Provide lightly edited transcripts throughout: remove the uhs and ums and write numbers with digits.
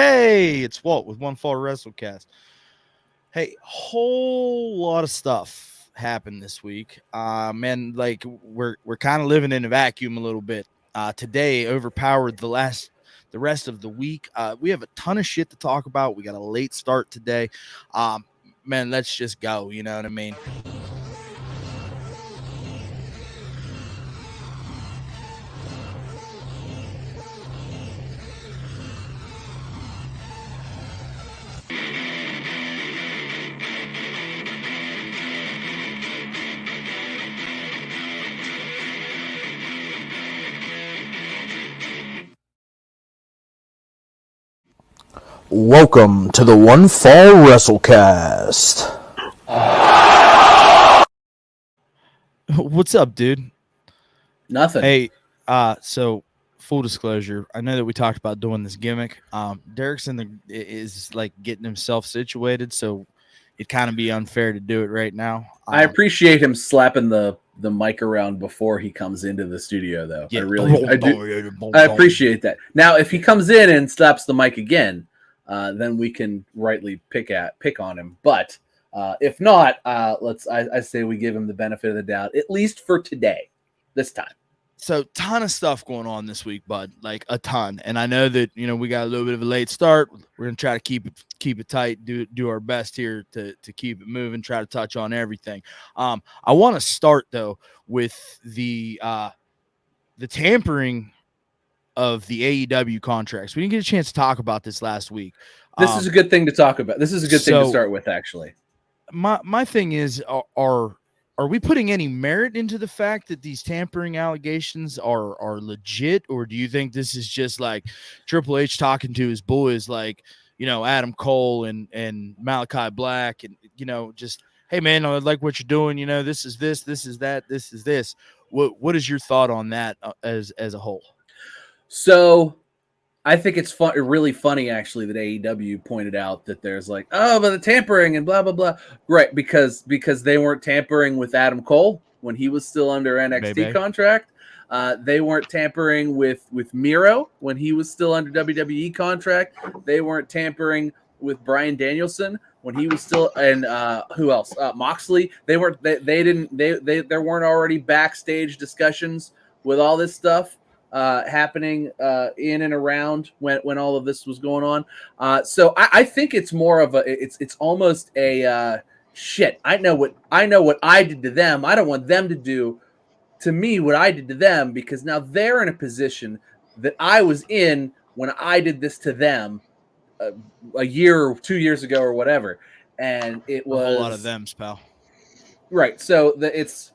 Hey, it's Walt with One Fall WrestleCast. Hey, whole lot of stuff happened this week. Man, like we're kind of living in a vacuum a little bit. Today overpowered the rest of the week. We have a ton of shit to talk about. We got a late start today. Man, let's just go. You know what I mean? Welcome to the One Fall WrestleCast. What's up, dude? Nothing. Hey, so full disclosure, I know that we talked about doing this gimmick. Derek's is like getting himself situated, so it'd kind of be unfair to do it right now. I appreciate him slapping the mic around before he comes into the studio, though. Yeah. I appreciate that. Now, if he comes in and slaps the mic again, then we can rightly pick on him. But if not, I say we give him the benefit of the doubt, at least for today, this time. So ton of stuff going on this week, bud, like a ton. And I know that, we got a little bit of a late start. We're going to try to keep it tight, do our best here to keep it moving, try to touch on everything. I want to start though with the tampering of the AEW contracts. We didn't get a chance to talk about this last week. This is a good thing to talk about. This is a good thing to start with, actually. My thing is, are we putting any merit into the fact that these tampering allegations are legit, or do you think this is just like Triple H talking to his boys, like, Adam Cole and Malachi Black, and, just, hey, man, I like what you're doing. This is this is that, this is this. What is your thought on that as a whole? So I think it's really funny, actually, that AEW pointed out that there's like, but the tampering and blah, blah, blah. Right, because they weren't tampering with Adam Cole when he was still under NXT contract. They weren't tampering with Miro when he was still under WWE contract. They weren't tampering with Bryan Danielson when he was still, and who else? Moxley. There weren't already backstage discussions with all this stuff happening in and around when all of this was going on. So I think it's more of it's almost a shit. I know what I did to them. I don't want them to do to me what I did to them, because now they're in a position that I was in when I did this to them a year or 2 years ago or whatever. And it was a whole lot of thems, pal. Right. So it's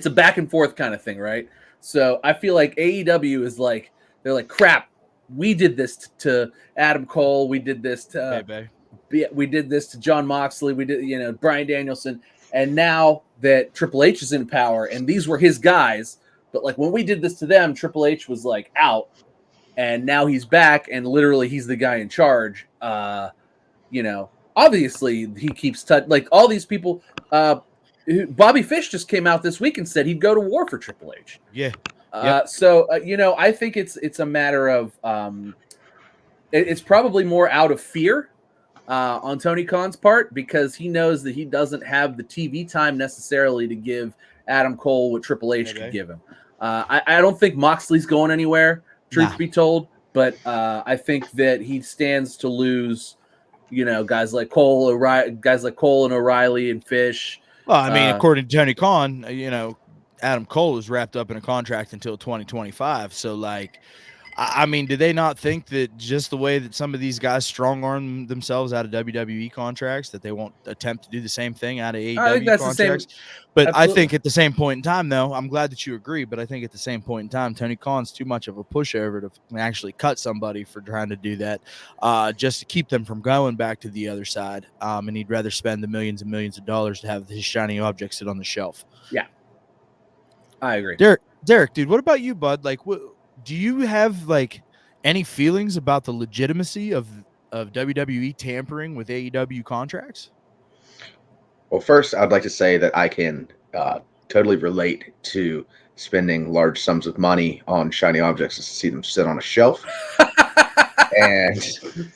a back and forth kind of thing, right? So I feel like AEW is like, they're like, crap, we did this to Adam Cole. We did this to we did this to John Moxley. We did, Bryan Danielson. And now that Triple H is in power and these were his guys, but like when we did this to them, Triple H was like out, and now he's back and literally he's the guy in charge. Obviously he keeps like all these people. Bobby Fish just came out this week and said he'd go to war for Triple H. Yeah. So I think it's a matter of it's probably more out of fear on Tony Khan's part, because he knows that he doesn't have the TV time necessarily to give Adam Cole what Triple H could give him. I don't think Moxley's going anywhere, truth be told, but I think that he stands to lose. Guys like Cole, and O'Reilly and Fish. Well, I mean, according to Tony Khan, Adam Cole is wrapped up in a contract until 2025. So, like, I mean, do they not think that just the way that some of these guys strong arm themselves out of WWE contracts, that they won't attempt to do the same thing out of AEW contracts? But absolutely. I think at the same point in time, though, I'm glad that you agree, but I think at the same point in time, Tony Khan's too much of a pushover to actually cut somebody for trying to do that, just to keep them from going back to the other side. And he'd rather spend the millions and millions of dollars to have his shiny object sit on the shelf. Yeah, I agree. Derek, dude, what about you, bud? Like, do you have like any feelings about the legitimacy of WWE tampering with AEW contracts? Well, first, I'd like to say that I can totally relate to spending large sums of money on shiny objects to see them sit on a shelf. And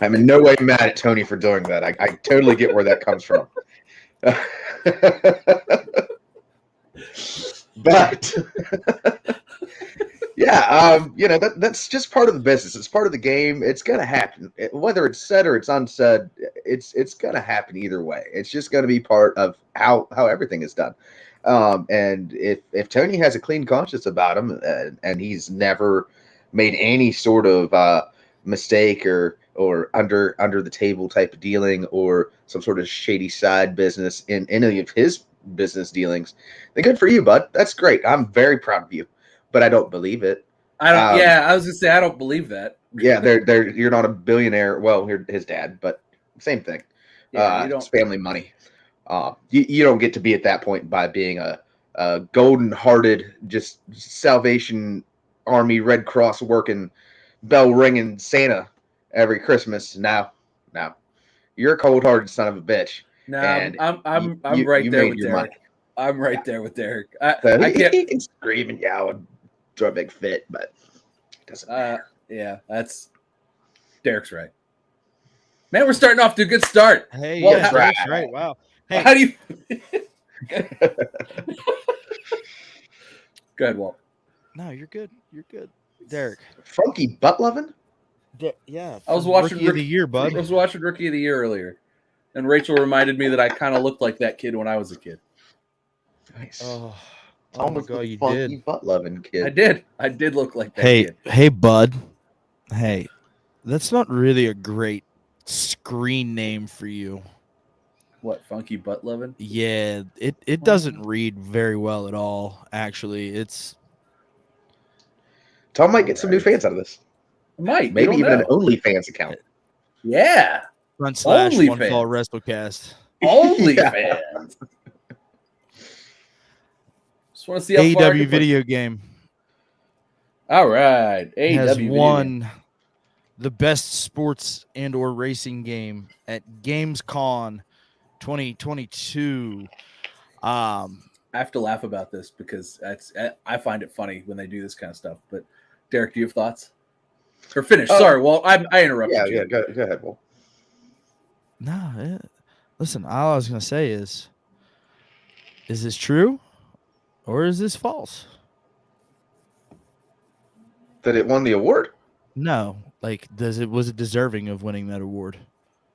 I'm in no way mad at Tony for doing that. I totally get where that comes from. But yeah, that's just part of the business. It's part of the game. It's gonna happen, whether it's said or it's unsaid. It's gonna happen either way. It's just gonna be part of how everything is done. And if Tony has a clean conscience about him, and he's never made any sort of mistake or under the table type of dealing or some sort of shady side business in any of his business dealings, then good for you, bud. That's great. I'm very proud of you, but I don't believe it. I was gonna say I don't believe that. Yeah, you're not a billionaire. Well, you're his dad, but same thing. Yeah, it's family money. You don't get to be at that point by being a golden-hearted, just Salvation Army, Red Cross working, bell ringing Santa every Christmas. Now, you're a cold-hearted son of a bitch. No, and I'm right there with Derek. Money. I'm right there with Derek. I can't. He can scream and yell and throw a big fit, but it doesn't matter. Yeah, that's Derek's right. Man, we're starting off to a good start. Hey, Well, yeah, that's right. Wow. Hey, how do you? Go ahead, Walt. No, you're good. You're good, Derek. Funky butt loving. Yeah, I was watching Rookie of the Year, bud. I was watching Rookie of the Year earlier, and Rachel reminded me that I kind of looked like that kid when I was a kid. Nice. Oh my God, you funky did. butt loving kid. I did look like that kid. Hey, bud. Hey, that's not really a great screen name for you. What, funky butt loving? Yeah, it doesn't read very well at all. Actually, Tom might get some new fans out of this. Might, maybe even an OnlyFans account. Yeah. / One Fall OnlyFans. WrestleCast. OnlyFans. Just want to see how far I AEW can video push. game. All right, AEW has video won game. the best sports and or racing game at GamesCon 2022. I have to laugh about this because I find it funny when they do this kind of stuff. But Derek, do you have thoughts? Or finish? Sorry, Walt. I interrupted you. Yeah. Go ahead, Walt. No, listen. All I was gonna say is this true or is this false? That it won the award? No, like was it deserving of winning that award?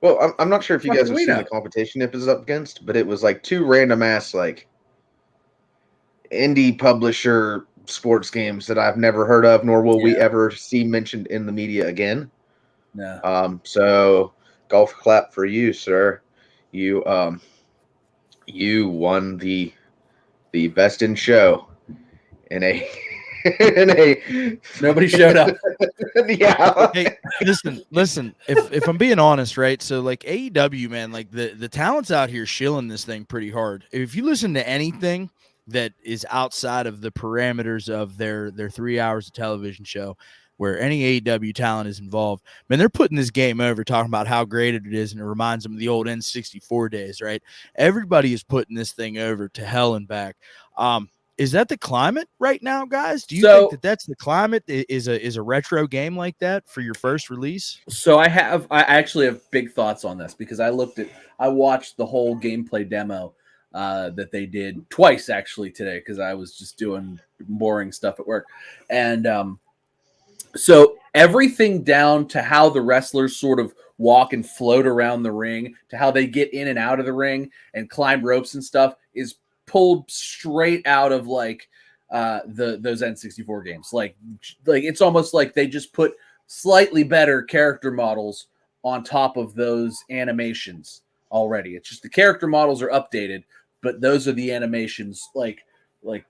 Well, I'm not sure if you Fuck guys have we seen know. the competition it was up against, but it was like two random ass like indie publisher sports games that I've never heard of, nor will we ever see mentioned in the media again. No. So golf clap for you, sir. You won the best in show in a Nobody showed up. Yeah. Hey, listen. If I'm being honest, right? So like AEW, man, like the talent's out here shilling this thing pretty hard. If you listen to anything that is outside of the parameters of their 3 hours of television show, where any AEW talent is involved, man, they're putting this game over, talking about how great it is, and it reminds them of the old N64 days, right? Everybody is putting this thing over to hell and back. Is that the climate right now, guys? Do you think that that's the climate? Is a retro game like that for your first release? So I actually have big thoughts on this because I watched the whole gameplay demo that they did twice actually today because I was just doing boring stuff at work. And so everything down to how the wrestlers sort of walk and float around the ring to how they get in and out of the ring and climb ropes and stuff is pulled straight out of like those N64 games. Like it's almost like they just put slightly better character models on top of those animations already. It's just the character models are updated, but those are the animations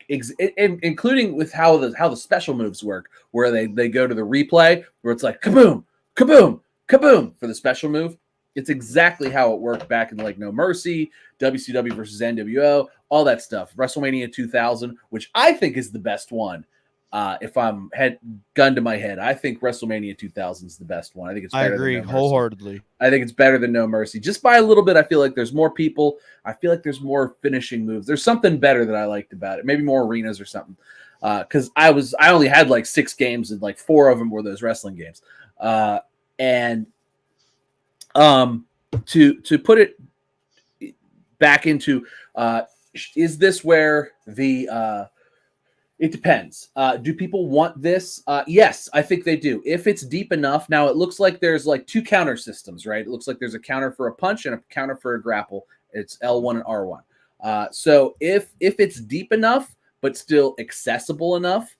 including with how the special moves work, where they go to the replay where it's like kaboom, kaboom, kaboom for the special move. It's exactly how it worked back in like No Mercy, WCW versus NWO, all that stuff. WrestleMania 2000, which I think is the best one. If I'm gun to my head, I think WrestleMania 2000 is the best one. I think it's better. I agree than No wholeheartedly. I think it's better than No Mercy, just by a little bit. I feel like there's more people. I feel like there's more finishing moves. There's something better that I liked about it. Maybe more arenas or something. Because I only had like 6 games and like 4 of them were those wrestling games. And to put it back into, is this where the it depends. Do people want this? Yes, I think they do. If it's deep enough. Now it looks like there's like two counter systems, right? It looks like there's a counter for a punch and a counter for a grapple. It's L1 and R1. So if it's deep enough but still accessible enough,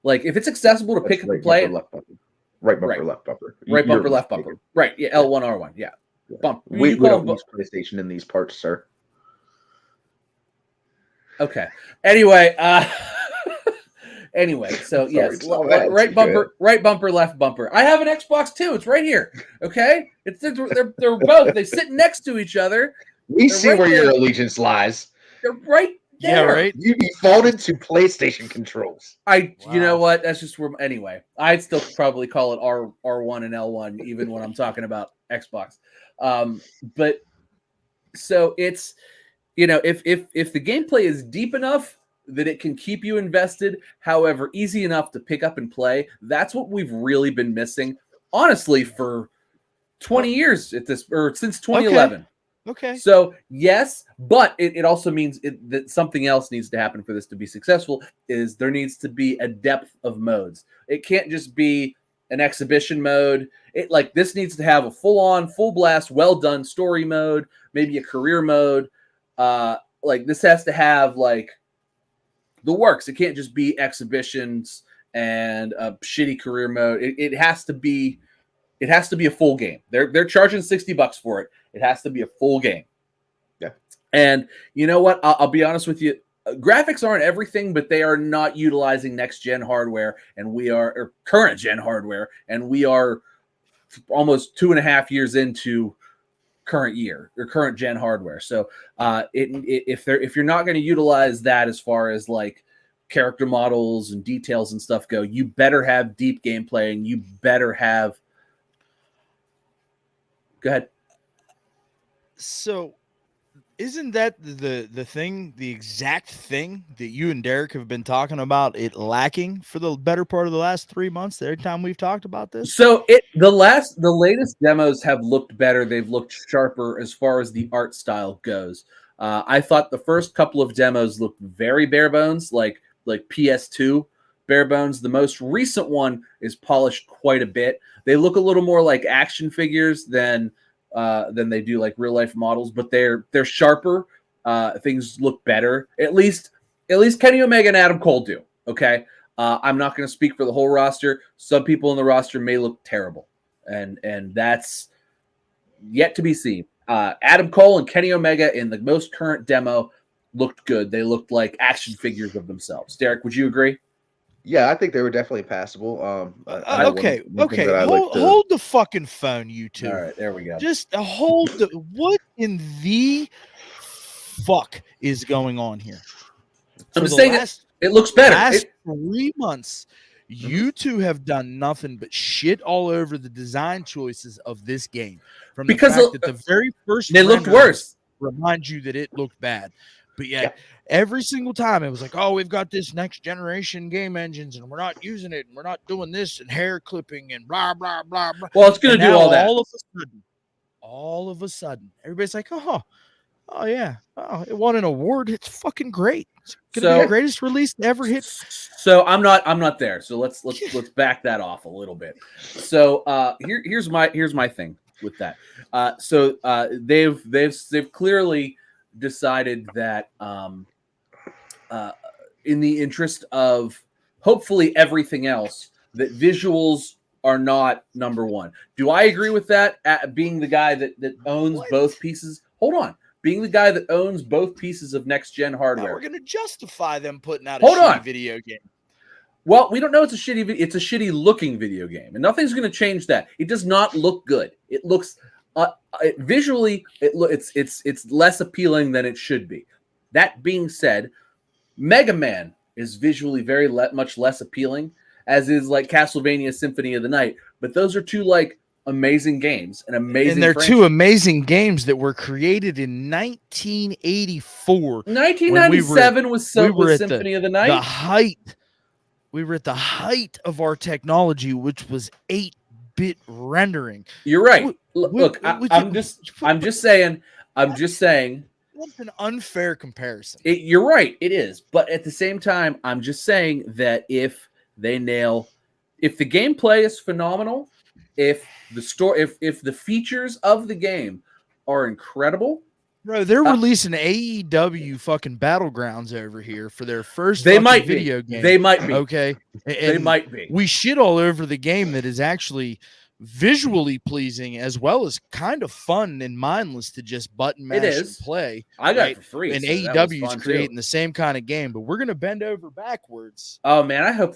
like if it's accessible to pick up and play, left bumper. Right bumper, left bumper. Right bumper, left bumper. Right, yeah, L1, R1, yeah. Bump. We don't use PlayStation in these parts, sir. Okay. Anyway, so yes, right bumper, left bumper. I have an Xbox too. It's right here. Okay, they're both. They sit next to each other. We see where your allegiance lies. They're right there. Yeah, right. You defaulted to PlayStation controls. You know what? That's just where. Anyway, I'd still probably call it R1 and L1 even when I'm talking about Xbox. But so it's, if the gameplay is deep enough that it can keep you invested, however, easy enough to pick up and play, that's what we've really been missing, honestly, for 20 years at this, or since 2011. Okay. So yes, but it also means that something else needs to happen for this to be successful. Is there needs to be a depth of modes. It can't just be an exhibition mode. This needs to have a full-on, full blast, well done story mode, maybe a career mode. This has to have the works. It can't just be exhibitions and a shitty career mode. It has to be a full game. They're charging $60 for it. It has to be a full game. Yeah. And you know what? I'll be honest with you. Graphics aren't everything, but they are not utilizing next gen hardware, or current gen hardware, and we are almost 2.5 years into current gen hardware. So if you're not going to utilize that as far as character models and details and stuff go, you better have deep gameplay, and you better have. Go ahead. So isn't that the thing, the exact thing that you and Derek have been talking about, it lacking for the better part of the last 3 months, every time we've talked about this? So the latest demos have looked better. They've looked sharper as far as the art style goes. I thought the first couple of demos looked very bare bones, like PS2 bare bones. The most recent one is polished quite a bit. They look a little more like action figures than they do like real life models, but they're sharper. Things look better. At least Kenny Omega and Adam Cole do. Okay. I'm not going to speak for the whole roster. Some people in the roster may look terrible, and that's yet to be seen. Adam Cole and Kenny Omega in the most current demo looked good. They looked like action figures of themselves. Derek, would you agree? Yeah, I think they were definitely passable. Okay. Hold the fucking phone, you two. All right, there we go. Just hold what in the fuck is going on here? I'm just saying it looks better. Last 3 months, you two have done nothing but shit all over the design choices of this game. From the fact that the very first they looked worse. Remind you that it looked bad. But yet, every single time it was like, oh, we've got this next generation game engines and we're not using it and we're not doing this and hair clipping and blah, blah, blah, blah. Well, it's going to do all that. All of a sudden, everybody's like, oh yeah. Oh, it won an award. It's fucking great. It's going to be the greatest release ever hit. So I'm not there. So let's back that off a little bit. So here's my thing with that. So they've clearly decided that in the interest of hopefully everything else, that visuals are not number one. Do I agree with that? Being the guy that owns both pieces. Hold on. Being the guy that owns both pieces of next gen hardware. Now we're going to justify them putting out a shitty video game. Well, we don't know it's a shitty looking video game, and nothing's going to change that. It does not look good. It looks visually, it's less appealing than it should be. That being said, Mega Man is visually very much less appealing, as is like Castlevania Symphony of the Night. But those are two amazing games, and they're two amazing games that were created in 1984. 1997 was Symphony of the Night. We were at the height of our technology, which was 8 bit rendering. You're right. Look, I'm just saying. That's an unfair comparison. You're right. It is. But at the same time, I'm just saying that if the gameplay is phenomenal, if the story, if the features of the game are incredible, bro, they're releasing AEW fucking Battlegrounds over here for their first video game. They might be. Okay. And they might be. We shit all over the game that is actually visually pleasing as well as kind of fun and mindless to just button mash and play. I got it for free. And AEW is creating the same kind of game, but we're gonna bend over backwards. Oh man, I hope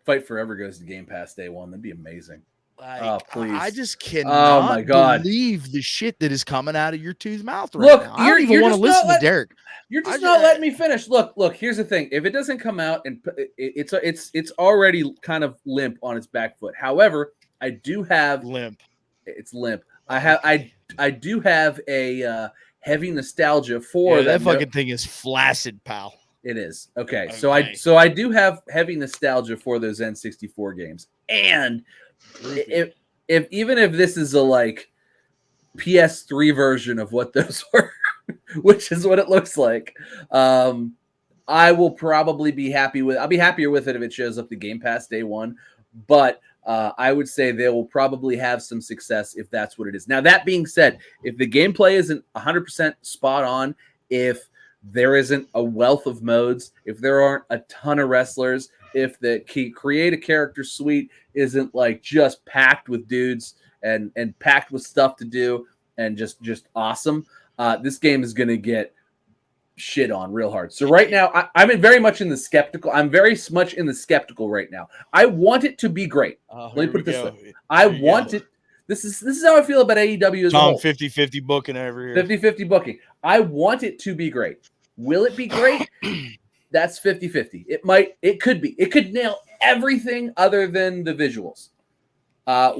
Fight Forever goes to Game Pass day one. That'd be amazing. Like, please. I just cannot believe the shit that is coming out of your tooth mouth right now. I don't even want to listen to Derek. You're just not letting me finish. Look. Here's the thing: if it doesn't come out and it's already kind of limp on its back foot. However, I do have limp. It's limp. I do have a heavy nostalgia for that fucking thing is flaccid, pal. It is okay. So I do have heavy nostalgia for those N64 games, and if even if this is a like PS3 version of what those were, which is what it looks like, I will probably be happy with. I'll be happier with it if it shows up to Game Pass day one, but. I would say they will probably have some success if that's what it is. Now, that being said, if the gameplay isn't 100% spot on, if there isn't a wealth of modes, if there aren't a ton of wrestlers, if the create a character suite isn't like just packed with dudes and packed with stuff to do and just awesome, this game is going to get shit on real hard. So right now, I'm very much in the skeptical. I'm very much in the skeptical right now. I want it to be great. Let me put it this way. I want it. This is how I feel about AEW as a whole. 50-50 booking over here. 50-50 booking. I want it to be great. Will it be great? That's 50-50. It could be. It could nail everything other than the visuals,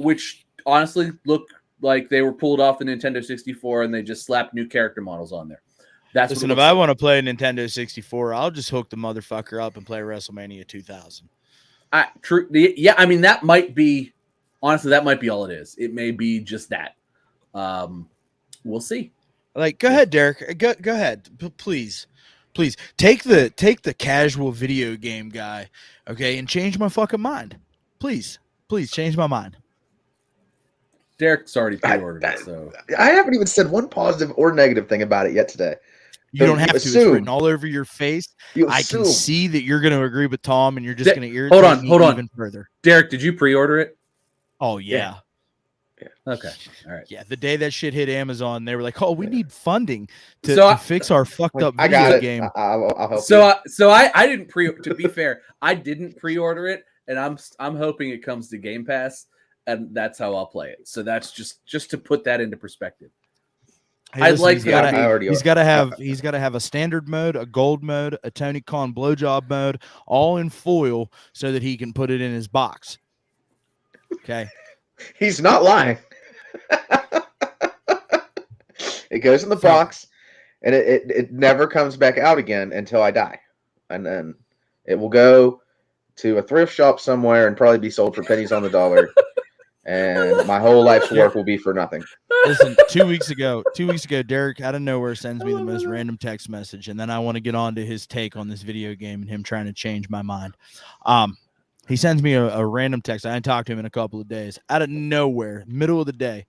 which honestly look like they were pulled off the Nintendo 64 and they just slapped new character models on there. Listen, if I want to play Nintendo 64, I'll just hook the motherfucker up and play WrestleMania 2000. True. Yeah, I mean, that might be, honestly, that might be all it is. It may be just that. We'll see. Like, go ahead, Derek. Go ahead. Please take the casual video game guy, okay, and change my fucking mind. Please change my mind. Derek's already pre-ordered it, so I haven't even said one positive or negative thing about it yet today. You don't have to. It's written all over your face. I can see that you're going to agree with Tom, and you're just going to irritate me even further. Derek, did you pre-order it? Oh, yeah. Okay. All right. Yeah, the day that shit hit Amazon, they were like, "Oh, we need funding to fix our fucked up video game." I'll help. So I didn't to be fair, I didn't pre-order it, and I'm hoping it comes to Game Pass, and that's how I'll play it. So that's just to put that into perspective. Hey, listen, he's got to have a standard mode, a gold mode, a Tony Khan blowjob mode, all in foil, so that he can put it in his box. Okay, he's not lying. It goes in the box, and it never comes back out again until I die, and then it will go to a thrift shop somewhere and probably be sold for pennies on the dollar. And my whole life's work will be for nothing. Listen, 2 weeks ago, Derek out of nowhere sends me the most random text message, and then I want to get on to his take on this video game and him trying to change my mind. He sends me a random text. I hadn't talked to him in a couple of days. Out of nowhere, middle of the day,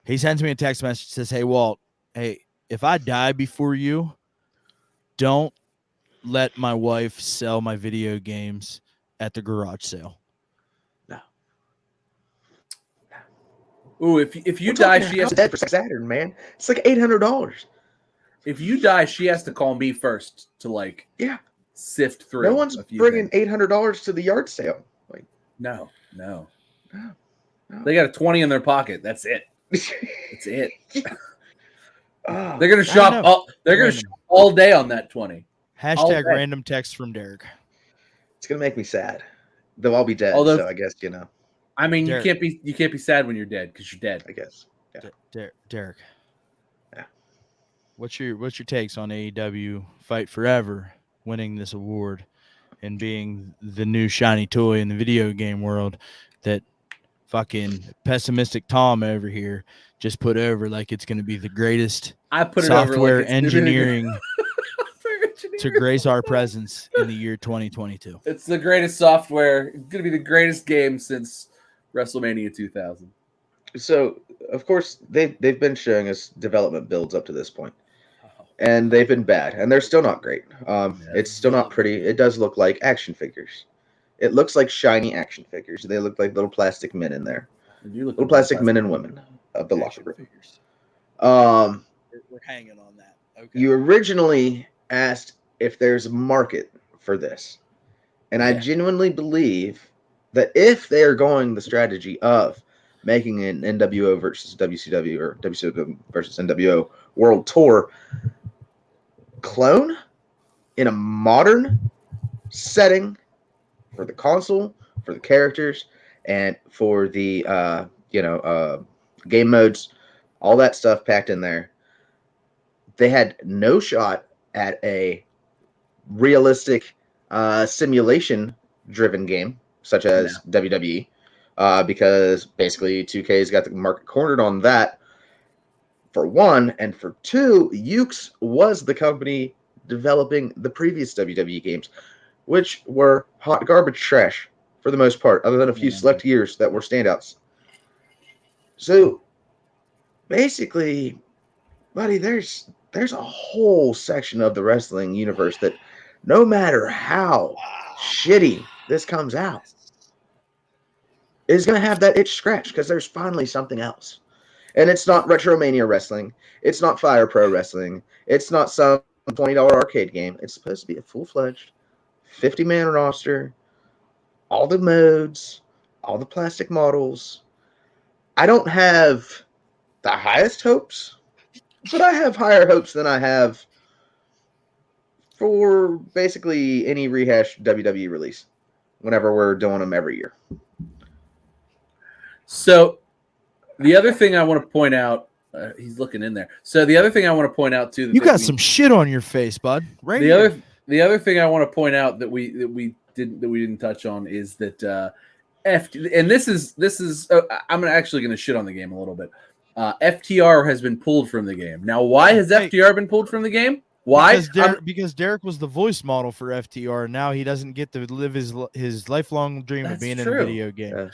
he sends me a text message, says, "Hey, Walt, if I die before you, don't let my wife sell my video games at the garage sale." Ooh, if you die, she has to for Saturn, man. It's like $800. If you die, she has to call me first to sift through. No one's bringing $800 to the yard sale. Like no. They got a 20 in their pocket. That's it. That's it. They're gonna shop all. They're gonna shop all day on that 20. Hashtag random text from Derek. It's gonna make me sad. They'll all be dead. So I guess I mean, Derek. you can't be sad when you're dead because you're dead. I guess. Yeah. Derek. Yeah. What's your takes on AEW Fight Forever winning this award and being the new shiny toy in the video game world that fucking pessimistic Tom over here just put over like it's going to be the greatest I put it software over like it's engineering to grace our presence in the year 2022. It's the greatest software. It's going to be the greatest game since WrestleMania 2000. So, of course, they've been showing us development builds up to this point, and they've been bad, and they're still not great. It's still not pretty. It does look like action figures. It looks like shiny action figures. They look like little plastic men in there. Little plastic men and women of the locker room. Figures. Um, We're hanging on that. Okay. You originally asked if there's a market for this, and I Yeah. genuinely believe that if they are going the strategy of making an NWO versus WCW or WCW versus NWO World Tour clone in a modern setting for the console, for the characters, and for the game modes, all that stuff packed in there, they had no shot at a realistic simulation-driven game such as WWE. Because basically 2K's got the market cornered on that, for one, and for two, Ukes was the company developing the previous WWE games, which were hot garbage trash for the most part, other than a few select years that were standouts. So basically, buddy, there's a whole section of the wrestling universe that no matter how shitty this comes out, is going to have that itch scratched because there's finally something else. And it's not Retromania Wrestling. It's not Fire Pro Wrestling. It's not some $20 arcade game. It's supposed to be a full-fledged 50-man roster, all the modes, all the plastic models. I don't have the highest hopes, but I have higher hopes than I have for basically any rehashed WWE release whenever we're doing them every year. So the other thing I want to point out, he's looking in there. So the other thing I want to point out too, You got some shit on your face, bud. Right. The other thing I want to point out that we didn't touch on is that and this is I'm actually going to shit on the game a little bit. FTR has been pulled from the game. Now, why has FTR been pulled from the game? Why? Because Derek was the voice model for FTR. And now he doesn't get to live his lifelong dream of being in a video game. Yeah.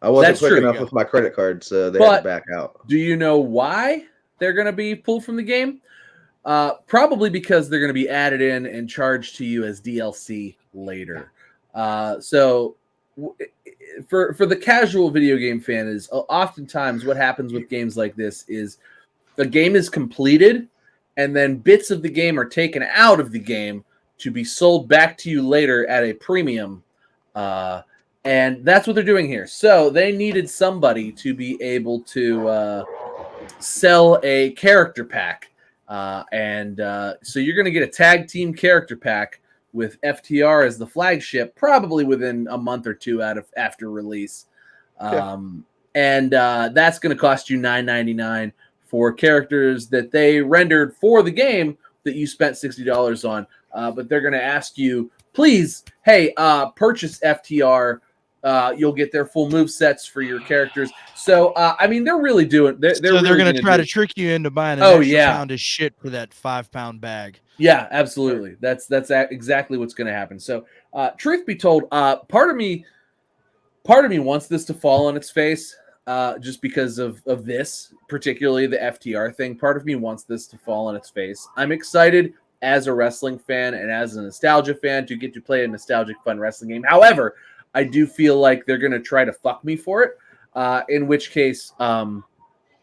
I wasn't quick enough with my credit card, so they had to back out. Do you know why they're going to be pulled from the game? Probably because they're going to be added in and charged to you as DLC later. So for the casual video game fan, is oftentimes what happens with games like this is the game is completed and then bits of the game are taken out of the game to be sold back to you later at a premium. And that's what they're doing here. So they needed somebody to be able to sell a character pack. So you're going to get a tag team character pack with FTR as the flagship, probably within a month or two after release. And that's going to cost you $9.99 for characters that they rendered for the game that you spent $60 on. But they're going to ask you, please, hey, purchase FTR. You'll get their full move sets for your characters. So, I mean, they're really doing. They're going to try to trick you into buying an extra pound of shit for that 5-pound bag. Yeah, absolutely. That's exactly what's going to happen. So, truth be told, part of me wants this to fall on its face, just because of this, particularly the FTR thing. Part of me wants this to fall on its face. I'm excited as a wrestling fan and as a nostalgia fan to get to play a nostalgic, fun wrestling game. However, I do feel like they're going to try to fuck me for it, in which case... well,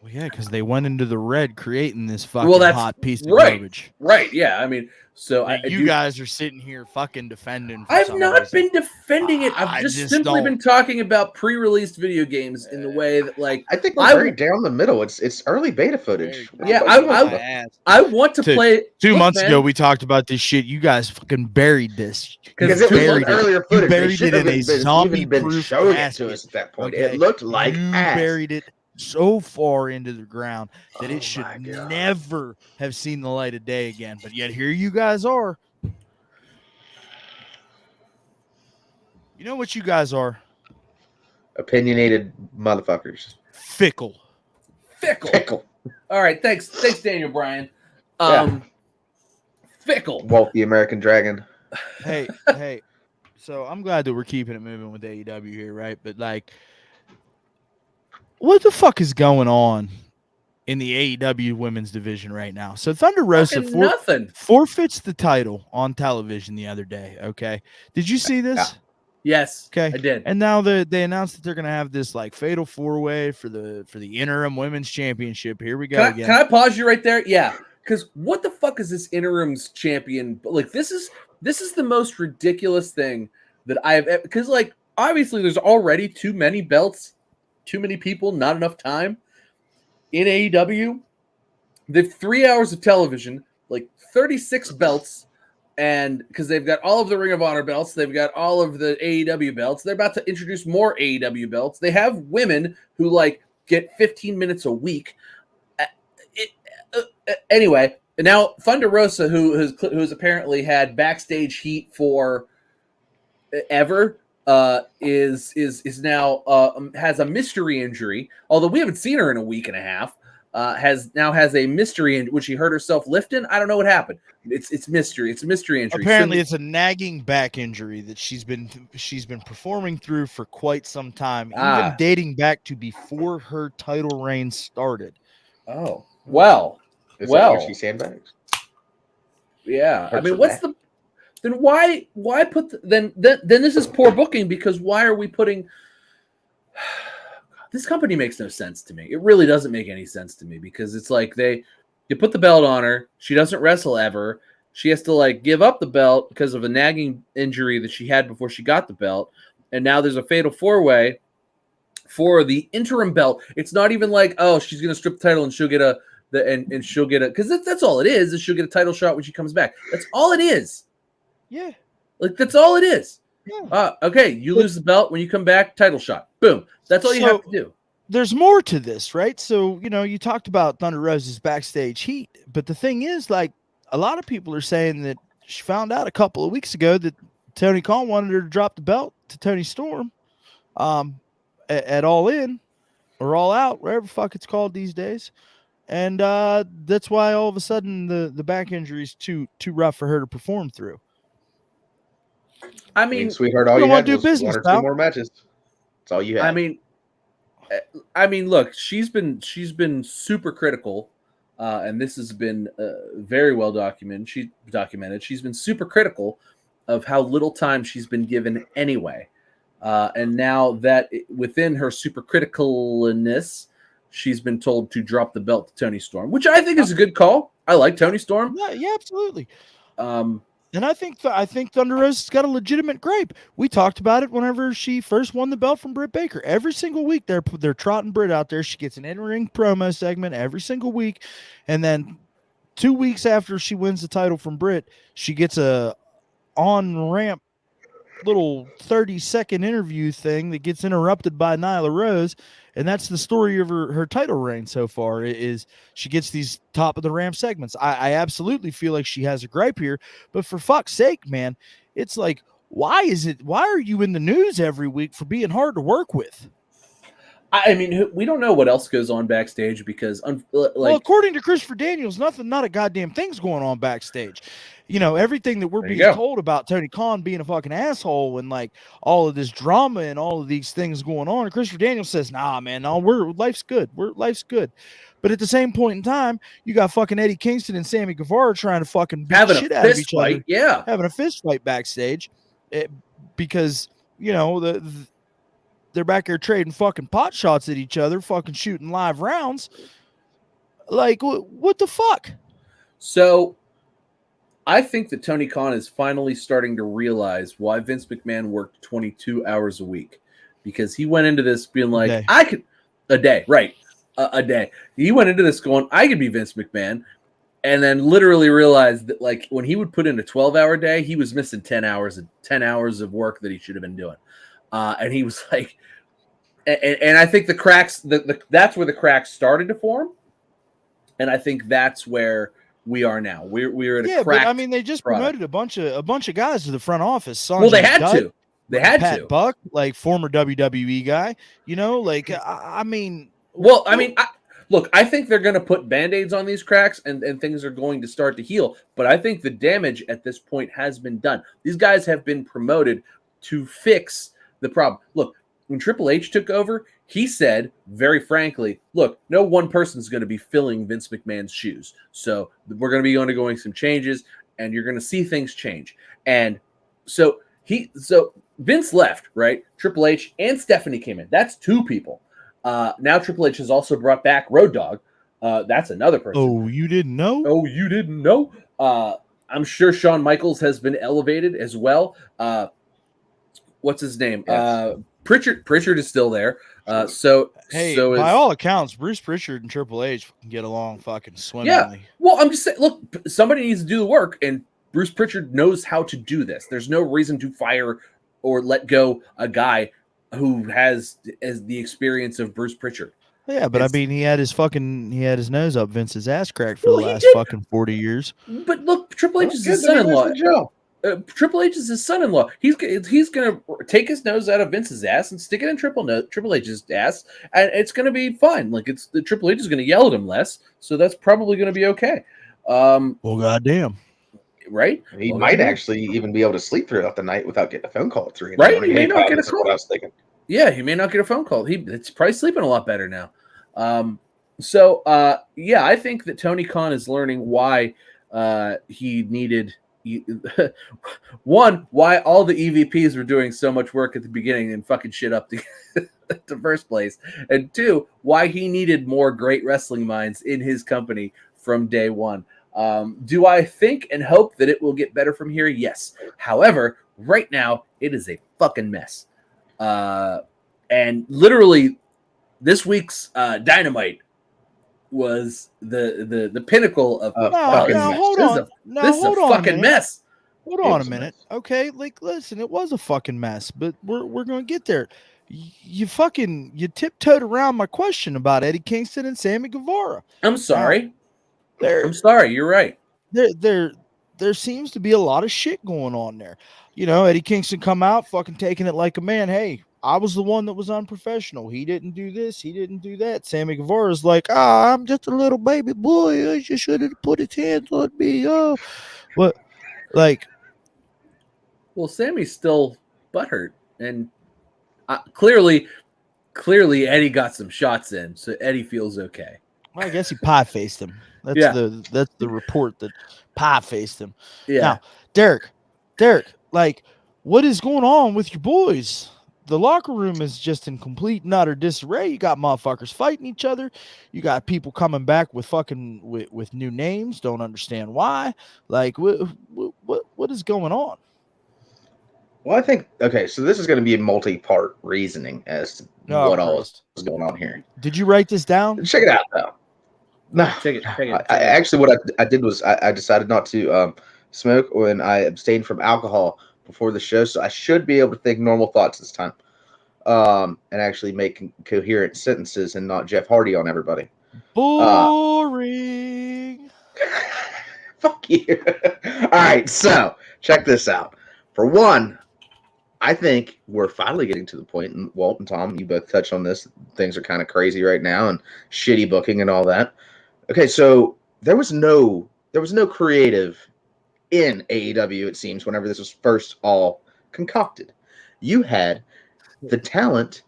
yeah, because they went into the red creating this fucking hot piece of garbage. Right, yeah. I mean, so you guys are sitting here fucking defending. I've not been defending it. I've just simply been talking about pre-released video games in the way that, like, I think we're very down the middle. It's early beta footage. Yeah, I want to play. 2 months ago, we talked about this shit. You guys fucking buried this because it was earlier footage. You buried it in a zombie-proof showing it to us at that point. Okay. It looked like buried it so far into the ground that it should never have seen the light of day again. But yet here you guys are. You know what you guys are? Opinionated motherfuckers. Fickle. Fickle. All right, thanks, Daniel Bryan. Fickle. Walt the American Dragon. Hey. So I'm glad that we're keeping it moving with AEW here, right? But like, what the fuck is going on in the AEW women's division right now? So Thunder Rosa nothing. forfeits the title on television the other day. Okay, did you see this? Yeah. Yes. Okay, I did. And now they announced that they're going to have this like fatal 4-way for the interim women's championship. Here we go again. Can I pause you right there? Yeah, because what the fuck is this interim's champion? Like this is the most ridiculous thing that I have. Because like obviously there's already too many belts, too many people, not enough time in AEW. They have 3 hours of television, like 36 belts. And because they've got all of the Ring of Honor belts, they've got all of the AEW belts. They're about to introduce more AEW belts. They have women who like get 15 minutes a week. Anyway, and now Thunder Rosa, who's apparently had backstage heat for ever, is now has a mystery injury. Although we haven't seen her in a week and a half. Has a mystery in which she hurt herself lifting. I don't know what happened. It's mystery. It's a mystery injury. Apparently, it's a nagging back injury that she's been performing through for quite some time, even dating back to before her title reign started. Oh well, Is that where she sandbags? Yeah. I mean, what's the then? Why put then this is poor booking because why are we putting? This company makes no sense to me. It really doesn't make any sense to me because it's like you put the belt on her. She doesn't wrestle ever. She has to like give up the belt because of a nagging injury that she had before she got the belt. And now there's a fatal 4-way for the interim belt. It's not even like, oh, she's going to strip the title and she'll get because that's all it is she'll get a title shot when she comes back. That's all it is. Yeah. Like that's all it is. Yeah. Okay, you lose the belt when you come back, title shot. Boom. That's all you have to do. There's more to this, right? So, you talked about Thunder Rosa's backstage heat, but the thing is, like, a lot of people are saying that she found out a couple of weeks ago that Tony Khan wanted her to drop the belt to Tony Storm at All In or All Out, whatever the fuck it's called these days. And that's why all of a sudden the back injury is too rough for her to perform through. I mean, sweetheart, all you had was business, 1 or 2 more matches. That's all you had. I mean, look, she's been super critical, and this has been very well documented. She's been super critical of how little time she's been given anyway, and now that within her super criticalness, she's been told to drop the belt to Tony Storm, which I think is a good call. I like Tony Storm. Yeah, absolutely. And I think Thunder Rosa's got a legitimate gripe. We talked about it whenever she first won the belt from Britt Baker. Every single week they're trotting Britt out there. She gets an in-ring promo segment every single week, and then 2 weeks after she wins the title from Britt, she gets a on-ramp little 30-second interview thing that gets interrupted by Nyla Rose, and that's the story of her title reign so far. Is she gets these top of the ramp segments. I absolutely feel like she has a gripe here, but for fuck's sake, man, it's like, why are you in the news every week for being hard to work with? I mean, we don't know what else goes on backstage because, well, according to Christopher Daniels, not a goddamn thing's going on backstage. Everything that we're being told about Tony Khan being a fucking asshole and like all of this drama and all of these things going on. And Christopher Daniels says, nah, man, no, life's good. Life's good. But at the same point in time, you got fucking Eddie Kingston and Sammy Guevara trying to fucking beat the shit out of each other. Yeah. Having a fist fight backstage because, they're back there trading fucking pot shots at each other, fucking shooting live rounds. Like, what the fuck? So I think that Tony Khan is finally starting to realize why Vince McMahon worked 22 hours a week, because he went into this being like, a day. He went into this going, I could be Vince McMahon. And then literally realized that like when he would put in a 12-hour day, he was missing 10 hours of work that he should have been doing. And he was like, and I think the cracks, that's where the cracks started to form. And I think that's where we are now. We're at a crack. But I mean, they just promoted a bunch of guys to the front office. Well, they had to. They had Pat to. Buck, like former WWE guy, you know, like I mean, Well, I mean, look, I think they're going to put Band-Aids on these cracks and things are going to start to heal. But I think the damage at this point has been done. These guys have been promoted to fix the problem. Look, when Triple H took over, he said very frankly, look, no one person is going to be filling Vince McMahon's shoes. So we're going to be undergoing some changes and you're going to see things change. And so Vince left, right? Triple H and Stephanie came in. That's two people. Now Triple H has also brought back Road Dogg. That's another person. oh, you didn't know? Oh, you didn't know? I'm sure Shawn Michaels has been elevated as well. What's his name? Yes. Pritchard is still there. Hey, So by is, all accounts, Bruce Pritchard and Triple H can get along fucking swimmingly. yeah. Well, I'm just saying, look, somebody needs to do the work, and Bruce Pritchard knows how to do this. There's no reason to fire or let go a guy who has the experience of Bruce Pritchard. Yeah, but I mean, he had his nose up Vince's ass crack for the last fucking 40 years. But look, Triple H is Good his that he went son-in-law. to jail. Triple H is his son-in-law. He's gonna take his nose out of Vince's ass and stick it in Triple H's ass, and it's gonna be fine. Like the Triple H is gonna yell at him less, so that's probably gonna be okay. Well, goddamn. Right? He Well, might goddamn. actually even be able to sleep throughout the night without getting a phone call at 3 in the Right? morning. He may not get a That's what call. I was thinking. Yeah, he may not get a phone call. It's probably sleeping a lot better now. Yeah, I think that Tony Khan is learning why he needed one, why all the EVPs were doing so much work at the beginning and fucking shit up the first place, and two, why he needed more great wrestling minds in his company from day one. Do I think and hope that it will get better from here? Yes. However, right now it is a fucking mess. And literally, this week's Dynamite was the pinnacle of fucking mess. Hold This on. is a fucking mess. Hold on a minute. Okay, like listen, it was a fucking mess, but we're gonna get there. You tiptoed around my question about Eddie Kingston and Sammy Guevara. I'm sorry. Now, I'm sorry. You're right. There seems to be a lot of shit going on there. You know, Eddie Kingston come out fucking taking it like a man. Hey, I was the one that was unprofessional. He didn't do this. He didn't do that. Sammy Guevara's like, I'm just a little baby boy. I just should have put his hands on me. Oh, what? Like, Well, Sammy's still butthurt, and clearly Eddie got some shots in, so Eddie feels okay. well, I guess he pie faced him. That's the report that pie faced him. Yeah. Now, Derek, like, what is going on with your boys? The locker room is just in complete and utter disarray. You got motherfuckers fighting each other. You got people coming back with fucking with new names. Don't understand why. Like, what is going on? Well, I think so this is going to be a multi-part reasoning as to what all is going on here. Did you write this down? Check it out, though. No, Check it. Actually, what I did was I decided not to smoke when I abstained from alcohol before the show, so I should be able to think normal thoughts this time, and actually make coherent sentences and not Jeff Hardy on everybody. Boring. Fuck you. All right, so check this out. For one, I think we're finally getting to the point, and Walt and Tom, you both touched on this. Things are kind of crazy right now, and shitty booking and all that. Okay, so there was no creative in AEW, it seems, whenever this was first all concocted. You had the talent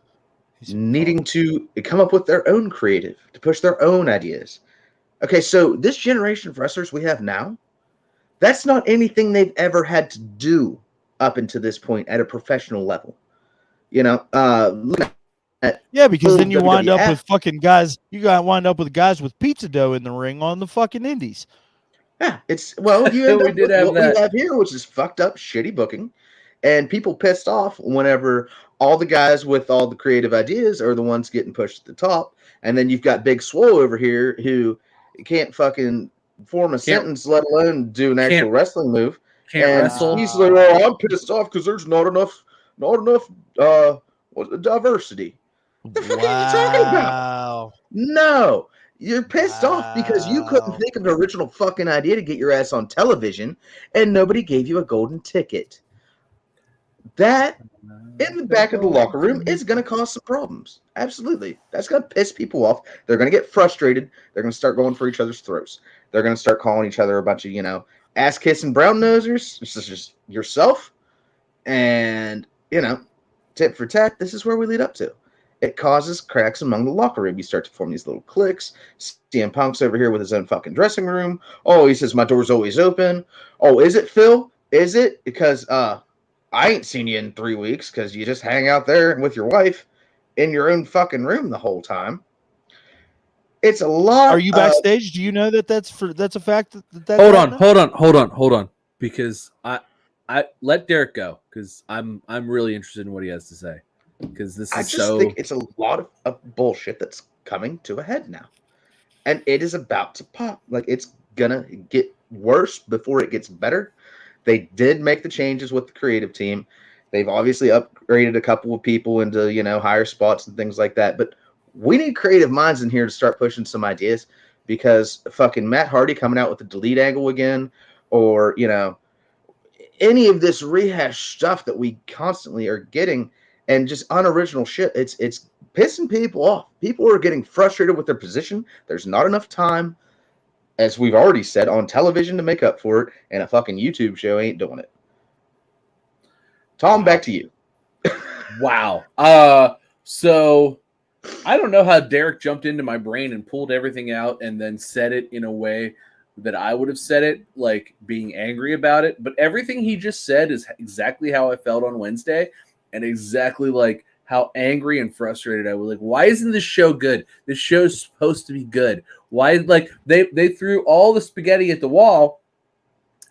needing to come up with their own creative, to push their own ideas. Okay, so this generation of wrestlers we have now, that's not anything they've ever had to do up until this point at a professional level. You know, look at because then you wind up WWF. with fucking guys. You got to wind up with guys with pizza dough in the ring on the fucking indies. Yeah, it's you end We up did with have what that. we have here, which is fucked up, shitty booking, and people pissed off whenever all the guys with all the creative ideas are the ones getting pushed to the top, and then you've got Big Swole over here who can't fucking form a sentence, let alone do an actual wrestling move. Can't And wrestle. he's like, "Oh, I'm pissed off because there's not enough diversity." What the fuck are you talking about? No, you're pissed off because you couldn't think of an original fucking idea to get your ass on television, and nobody gave you a golden ticket. that in the back of the locker room is going to cause some problems. Absolutely. That's going to piss people off. They're going to get frustrated. They're going to start going for each other's throats. They're going to start calling each other a bunch of, ass kissing brown nosers. This is just yourself. And, tit for tat, this is where we lead up to. It causes cracks among the locker room. You start to form these little cliques. CM Punk's over here with his own fucking dressing room. Oh, he says, my door's always open. Oh, is it, Phil? Is it? Because I ain't seen you in 3 weeks because you just hang out there with your wife in your own fucking room the whole time. It's a lot. Are you backstage? Do you know that's a fact? That's Hold on. Because I let Derek go because I'm really interested in what he has to say. Because this is think it's a lot of bullshit that's coming to a head now, and it is about to pop. Like, it's gonna get worse before it gets better. They did make the changes with the creative team. They've obviously upgraded a couple of people into higher spots and things like that. But we need creative minds in here to start pushing some ideas, because fucking Matt Hardy coming out with the delete angle again, or any of this rehash stuff that we constantly are getting. And just unoriginal shit. It's pissing people off. People are getting frustrated with their position. There's not enough time, as we've already said, on television to make up for it, and a fucking YouTube show ain't doing it. Tom, back to you. Wow. So I don't know how Derek jumped into my brain and pulled everything out and then said it in a way that I would have said it, like being angry about it. But everything he just said is exactly how I felt on Wednesday. And exactly like how angry and frustrated I was. Like, why isn't this show good? This show's supposed to be good. Why, like, they threw all the spaghetti at the wall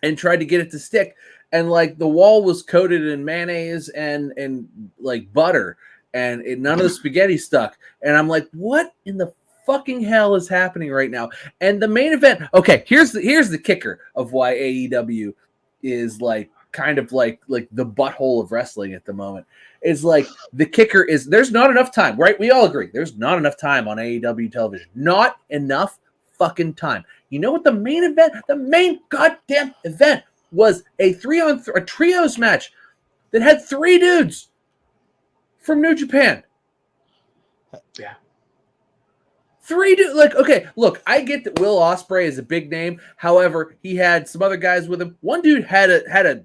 and tried to get it to stick. And like the wall was coated in mayonnaise and like butter, and none of the spaghetti stuck. And I'm like, what in the fucking hell is happening right now? And the main event. Okay, here's the kicker of why AEW is like kind of like the butthole of wrestling at the moment. Is like the kicker is there's not enough time, right? We all agree there's not enough time on AEW television. Not enough fucking time. You know what the main event, the main goddamn event was? A trios match that had 3 dudes from New Japan. Yeah. 3 dudes. Like, okay, look, I get that Will Ospreay is a big name. However, he had some other guys with him. One dude had a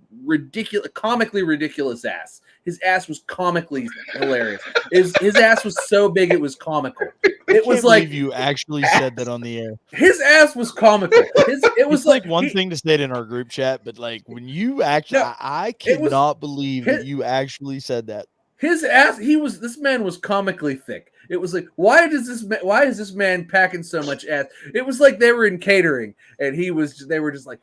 comically ridiculous ass. His ass was comically hilarious. His ass was so big it was comical. It was like you actually said that on the air. His ass was comical. It was like one thing to say it in our group chat, but like when you actually, I cannot believe that you actually said that. His ass, this man was comically thick. It was like, why is this man packing so much ass? It was like they were in catering, and they were just like,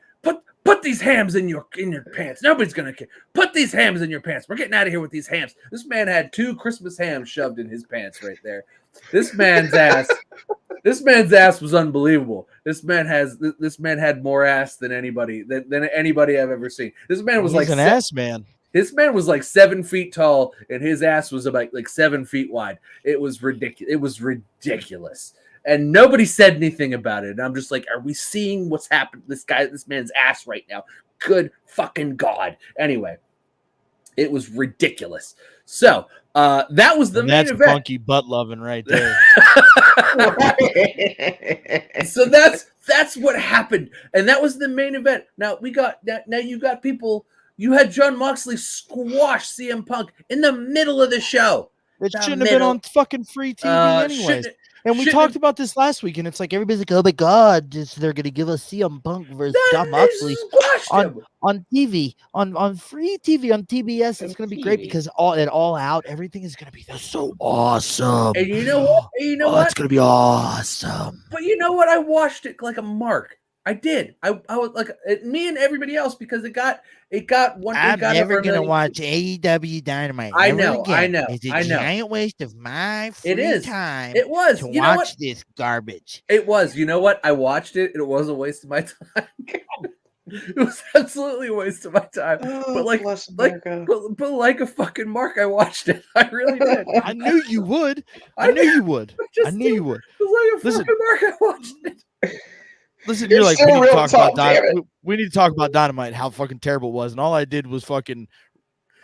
put these hams in your pants. Nobody's gonna care. Put these hams in your pants. We're getting out of here with these hams. This man had 2 Christmas hams shoved in his pants right there. This man's ass was unbelievable. This man had more ass than anybody I've ever seen. This man was an ass man. This man was like 7 feet tall, and his ass was about like 7 feet wide. It was ridiculous. It was ridiculous, and nobody said anything about it. And I'm just like, are we seeing what's happened to this man's ass right now? Good fucking God. Anyway, it was ridiculous. So that was the main event. That's funky butt loving right there. So that's what happened, and that was the main event. Now you got people. You had John Moxley squash CM Punk in the middle of the show. It shouldn't have been on fucking free TV anyways. And we talked about this last week, and it's like everybody's like, "Oh my God, they're going to give us CM Punk versus John Moxley on TV, on free TV, on TBS. It's going to be great because all out, everything is going to be so awesome. And you know what? It's going to be awesome. But you know what? I watched it like a mark. I did. I was like me and everybody else because it got one. I'm never gonna watch AEW Dynamite. I know. It's a giant waste of my free time. It was to watch this garbage. It was. You know what? I watched it. It was a waste of my time. It was absolutely a waste of my time. But like a fucking mark, I watched it. I really did. I knew you would. I knew you would. I knew you would. It was like a fucking mark. I watched it. Listen, you're like, we need to talk about Dynamite. We need to talk about Dynamite, how fucking terrible it was, and all I did was fucking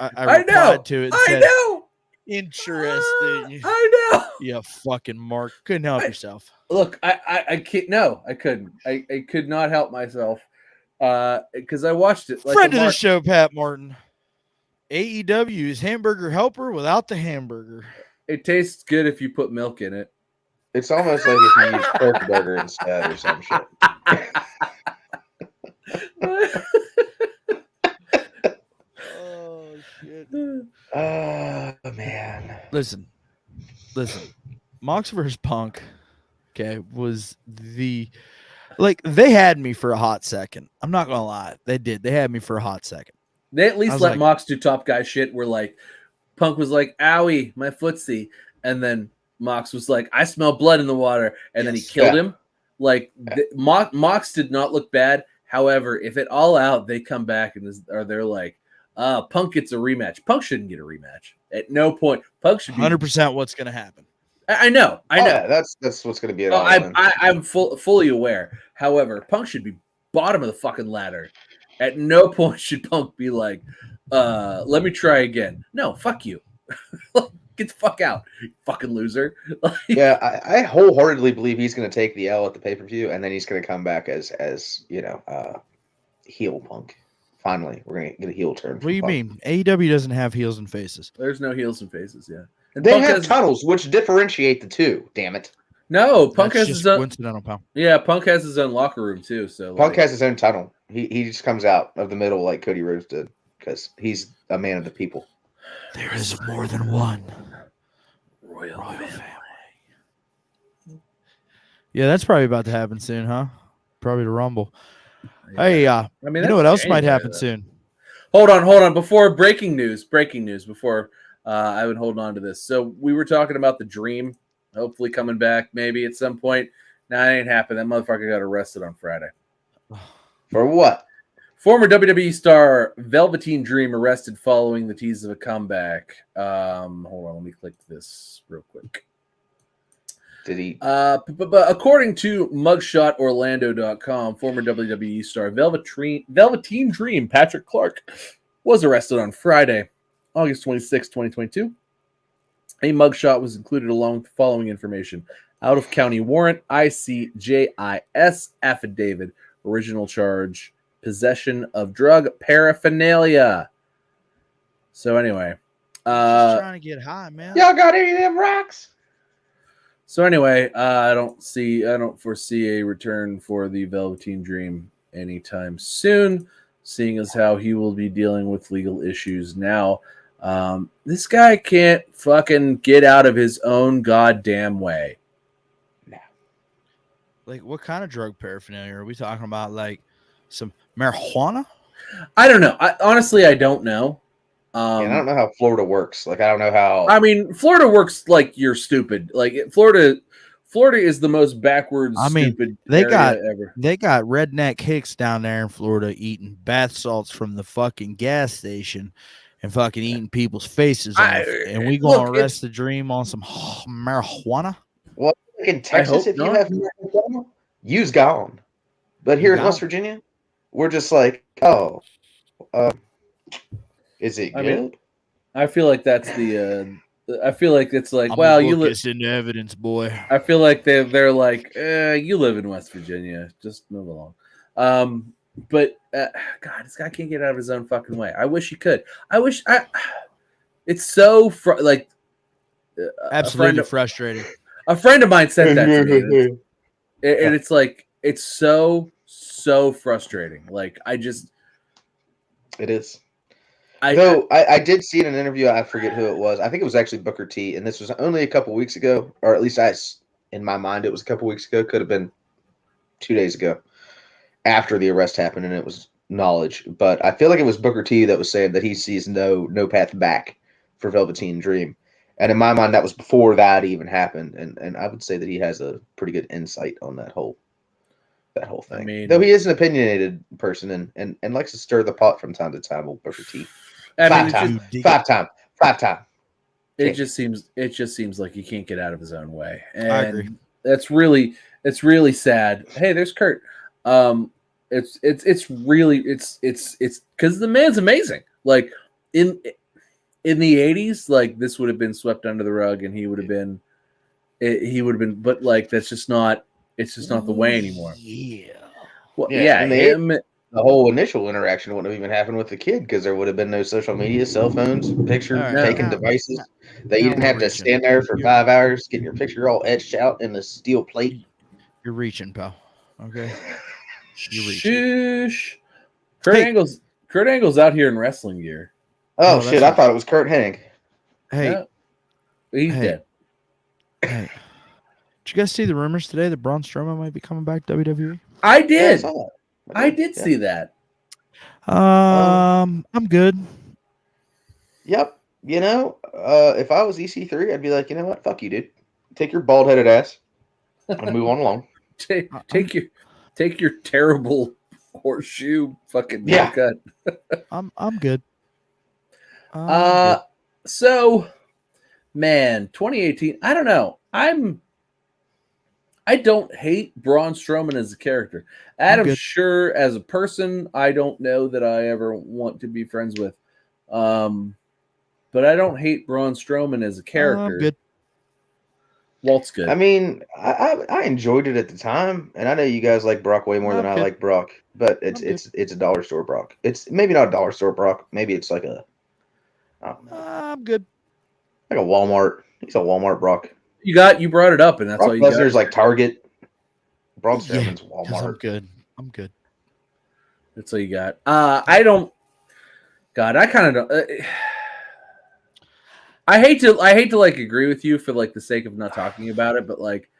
I replied to it and said, know. interesting. I know. You fucking Mark. Couldn't help yourself. Look, I can't. No, I couldn't. I could not help myself because I watched it. Like Friend of the show, Pat Martin. AEW is hamburger helper without the hamburger. It tastes good if you put milk in it. It's almost like if you use pork burger instead or some shit. Oh shit. Oh man. Listen. Mox versus Punk, okay, was they had me for a hot second. I'm not gonna lie. They did. They had me for a hot second. They at least let Mox do top guy shit where like Punk was like, owie, my footsie. And then Mox was like, I smell blood in the water. And then he killed him. Like Mox did not look bad. However, if it all out, they come back and they're like, Punk gets a rematch. Punk shouldn't get a rematch. At no point. Punk should be 100% what's gonna happen. I know. Yeah, that's what's gonna be. I'm fully aware. However, Punk should be bottom of the fucking ladder. At no point should Punk be like, let me try again. No, fuck you. Get the fuck out, you fucking loser. Yeah, I wholeheartedly believe he's going to take the L at the pay-per-view, and then he's going to come back as heel Punk. Finally, we're going to get a heel turn. What do you mean? AEW doesn't have heels and faces. There's no heels and faces, yeah. And they have tunnels, which differentiate the two, damn it. No, Punk has his own coincidental, pal. Yeah, Punk has his own locker room too. So Punk has his own tunnel. He just comes out of the middle like Cody Rhodes did because he's a man of the people. There is more than one royal family. Yeah, that's probably about to happen soon, huh? Probably the Rumble. Yeah. Hey, you know what else might happen soon? Hold on. Before breaking news. Before I've been holding on to this. So we were talking about the Dream, hopefully coming back maybe at some point. Nah, it ain't happened. That motherfucker got arrested on Friday. For what? Former WWE star Velveteen Dream arrested following the tease of a comeback. Hold on, let me click this real quick. Did he? But according to mugshotorlando.com, former WWE star Velveteen Dream Patrick Clark was arrested on Friday, August 26, 2022. A mugshot was included along with the following information. Out of county warrant, ICJIS affidavit, original charge, possession of drug paraphernalia. So anyway, just trying to get high, man. Y'all got any of them rocks? So anyway, I don't foresee a return for the Velveteen Dream anytime soon, seeing as how he will be dealing with legal issues now. This guy can't fucking get out of his own goddamn way. No. Like, what kind of drug paraphernalia are we talking about? Like some marijuana? I don't know. Honestly, I don't know. I don't know how Florida works. Like, I don't know how. I mean, Florida works like you're stupid. Like Florida is the most backwards, stupid area ever. They got redneck hicks down there in Florida eating bath salts from the fucking gas station and fucking eating people's faces off. And we gonna arrest the Dream on some marijuana? Well, in Texas, if you have marijuana, you's gone. But here in West Virginia, we're just like, oh, is it good? Mean, I feel like that's the. I feel like it's like, I'm well, you live into evidence, boy. I feel like they're like, you live in West Virginia, just move along. But God, this guy can't get out of his own fucking way. I wish he could. It's so absolutely frustrating. A friend of mine said that to me, and it's like it's so frustrating. Like it is. I did see in an interview, I forget who it was. I think it was actually Booker T, and this was only a couple weeks ago, or at least in my mind, it was a couple weeks ago. Could have been 2 days ago after the arrest happened, and it was knowledge. But I feel like it was Booker T that was saying that he sees no path back for Velveteen Dream. And in my mind, that was before that even happened. And I would say that he has a pretty good insight on that whole thing. I mean, though he is an opinionated person and likes to stir the pot from time to time, old Booker T. Five time. It just seems like he can't get out of his own way. And I agree. It's really sad. Hey, there's Kurt. It's really because the man's amazing. Like in the 80s, like this would have been swept under the rug, and he would have been. But like that's just not. It's just not the way anymore. Yeah. Well, Yeah, yeah, and him. the whole initial interaction wouldn't have even happened with the kid because there would have been no social media, cell phones, picture All right, taking No. devices. That you now didn't we're have to reaching. stand there for 5 hours getting your picture all etched out in the steel plate. You're reaching, pal. Okay. You're reaching. Shush. Kurt Angle's out here in wrestling gear. Oh No, shit! that's I not- thought it was Kurt Hennig. Hey, No, he's Hey. dead. hey. Did you guys see the rumors today that Braun Strowman might be coming back to WWE? I Yeah, I did. saw that. I did yeah. see that. I'm good. Yep. You know, if I was EC3, I'd be like, you know what? Fuck you, dude. Take your bald headed ass and move on along. Take your terrible horseshoe fucking Yeah. haircut. I'm good. So, man, 2018. I don't know. I don't hate Braun Strowman as a character. Adam good. Sure as a person, I don't know that I ever want to be friends with. But I don't hate Braun Strowman as a character. I'm good. Walt's good. I mean, I enjoyed it at the time, and I know you guys like Brock way more than I Okay. like Brock, but Okay. it's a dollar store Brock. It's maybe not a dollar store Brock. Maybe it's like a, I don't know, I'm good. like a Walmart. He's a Walmart Brock. You brought it up, and that's Brock all you got. Lesnar's like Target. Braun Yeah, Strowman's 'cause I'm Walmart. good. I'm good. That's all you got. I don't. God, I kind of don't. I hate to like agree with you for like the sake of not talking about it, but like,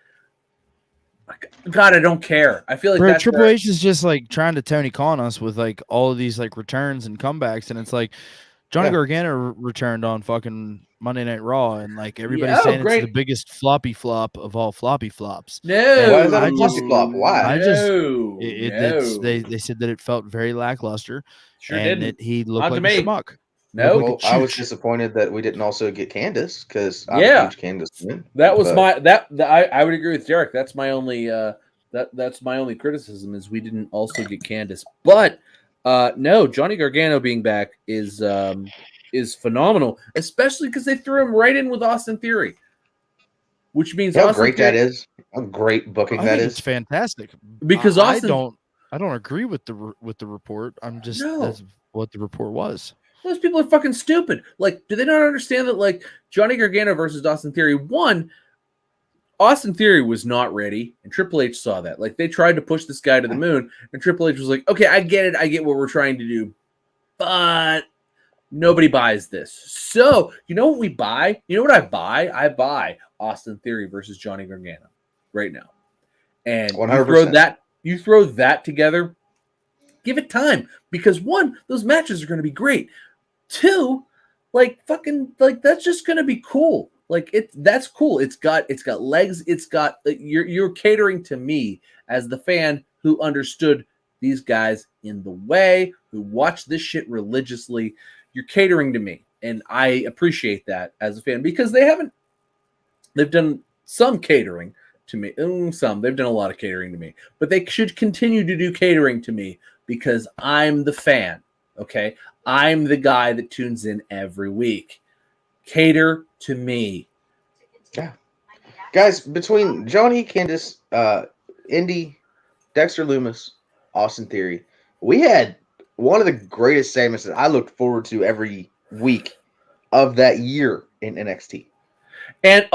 God, I don't care. I feel like Bro, that's Triple where- H is just like trying to Tony Khan us with like all of these like returns and comebacks, and it's like Johnny Yeah. Gargano returned on fucking Monday Night Raw, and like everybody's Yeah, saying great. it's the biggest floppy flop of all floppy flops. No, Why is that a floppy flop? Why? I just- no, It's they said that it felt very lackluster, sure and didn't. that he looked Not to like a me. schmuck. No, Looked like Well, I was chooch. disappointed that we didn't also get Candace because I'm Yeah. a huge Candace fan. that was but- I would agree with Derek. That's my only that's my only criticism is we didn't also get Candace. But no, Johnny Gargano being back is phenomenal, especially because they threw him right in with Austin Theory, which means how Austin great Theory, that is. How great booking I that think is. it's fantastic because I Austin I don't agree with the report. I'm just No. that's what the report was. Those people are fucking stupid. Like, do they not understand that, like, Johnny Gargano versus Austin Theory, one, Austin Theory was not ready, and Triple H saw that. Like, they tried to push this guy to the moon, and Triple H was like, okay, I get it. I get what we're trying to do, but nobody buys this. So, you know what we buy? You know what I buy? I buy Austin Theory versus Johnny Gargano right now. And 100%. you throw that together, give it time. Because one, those matches are going to be great. Two, like fucking like that's just gonna be cool. Like that's cool. It's got legs. It's got you're catering to me as the fan who understood these guys in the way, who watched this shit religiously. You're catering to me, and I appreciate that as a fan because they've done some catering to me. They've done a lot of catering to me, but they should continue to do catering to me because I'm the fan. Okay. I'm the guy that tunes in every week. Cater to me. Yeah. Guys, between Johnny, Candace, Indy, Dexter Lumis, Austin Theory, we had one of the greatest segments that I looked forward to every week of that year in NXT. And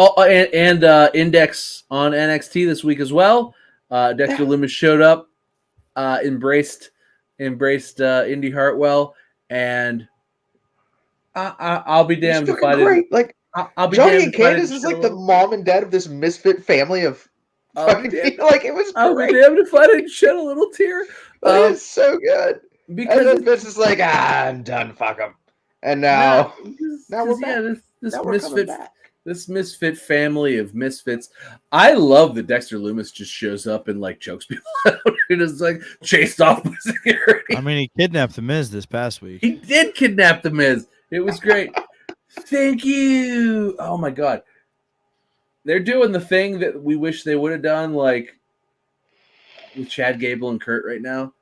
Index on NXT this week as well. Dexter Lumis showed up, embraced Indy Hartwell. And I'll be damned if I didn't. Great. Like I'll be Johnny damned and if I didn't Candace is shed like a the little- mom and dad of this misfit family of I'll be fucking damned- like it was I'll be great. damned if I didn't shed a little tear. Like, it's so good. And Because then Vince is like, I'm done, fuck him. And now we're back. This Now we're coming misfit back. this misfit family of misfits. I love that Dexter Lumis just shows up and like chokes people out and is like chased off by security. I mean, he kidnapped the Miz this past week. He did kidnap the Miz. It was great. Thank you. Oh my god. They're doing the thing that we wish they would have done, like with Chad Gable and Kurt right now.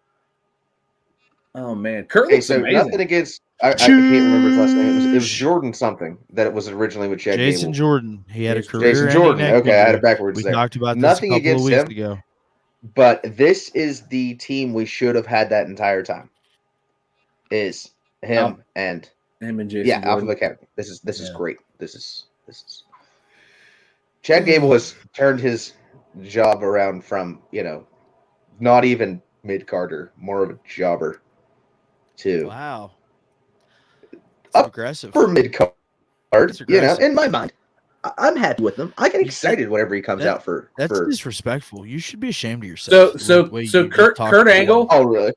Oh man, Kurt Hey, looks so amazing. nothing against I can't remember his last name. It was Jordan something that it was originally with Chad Jason Gable. Jordan. He had a Jason career-ending Jordan. neck Okay, I had it injury. backwards We there. talked about Nothing this a couple of against weeks him. ago. But this is the team we should have had that entire time. Is him and Jason Alpha Jordan. Academy. This is great. This is Chad Gable has turned his job around from, not even mid-carder, more of a jobber to Wow. It's up aggressive. for mid-card, aggressive. in my mind. I'm happy with him. I get excited whenever he comes out for. That's disrespectful. You should be ashamed of yourself. So Kurt Angle. Oh, really?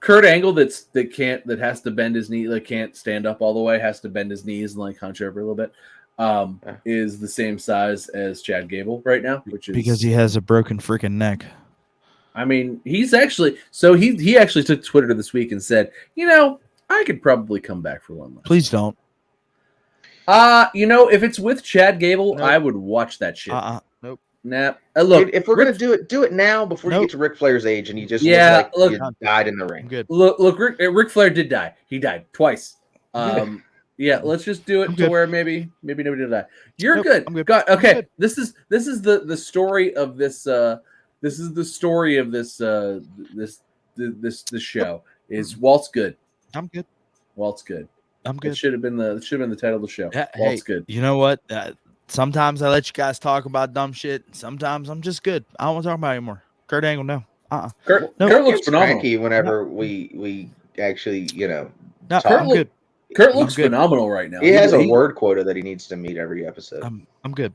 Kurt Angle that has to bend his knee, like can't stand up all the way, has to bend his knees and like hunch over a little bit. Is the same size as Chad Gable right now, which is because he has a broken freaking neck. I mean, he's actually he actually took Twitter this week and said, I could probably come back for one last. Please don't. If it's with Chad Gable, Nope. I would watch that shit. Nope. Nah. Look, if we're gonna do it now before you get to Ric Flair's age and you just look, you died in the ring. I'm good. Look, Ric Flair did die. He died twice. Yeah, let's just do it to where maybe nobody will die. You're good. I'm good. God, okay, good. this is the story of this. This is the story of this this show. Is Walt's good? I'm good. Walt's good. I'm good. It should have been the title of the show. Walt's good. You know what? Sometimes I let you guys talk about dumb shit. Sometimes I'm just good. I don't want to talk about it anymore. Kurt Angle, no. Kurt No. looks phenomenal. Whenever we actually, No, talk. I'm good. Kurt looks phenomenal right now. He has a word quota that he needs to meet every episode. I'm good.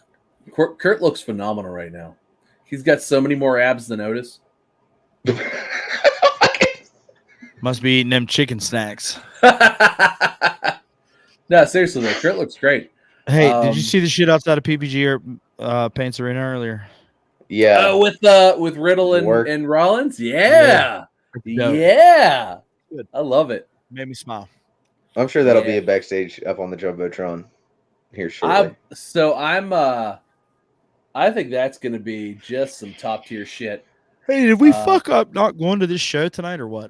Kurt looks phenomenal right now. He's got so many more abs than Otis. Must be eating them chicken snacks. No, seriously though, Kurt looks great. Hey, did you see the shit outside of PPG or Paints Arena earlier? Yeah. With Riddle and Rollins? Yeah. Good. I love it. Made me smile. I'm sure that'll be a backstage up on the Jumbotron here shortly. I think that's going to be just some top tier shit. Hey, did we fuck up not going to this show tonight or what?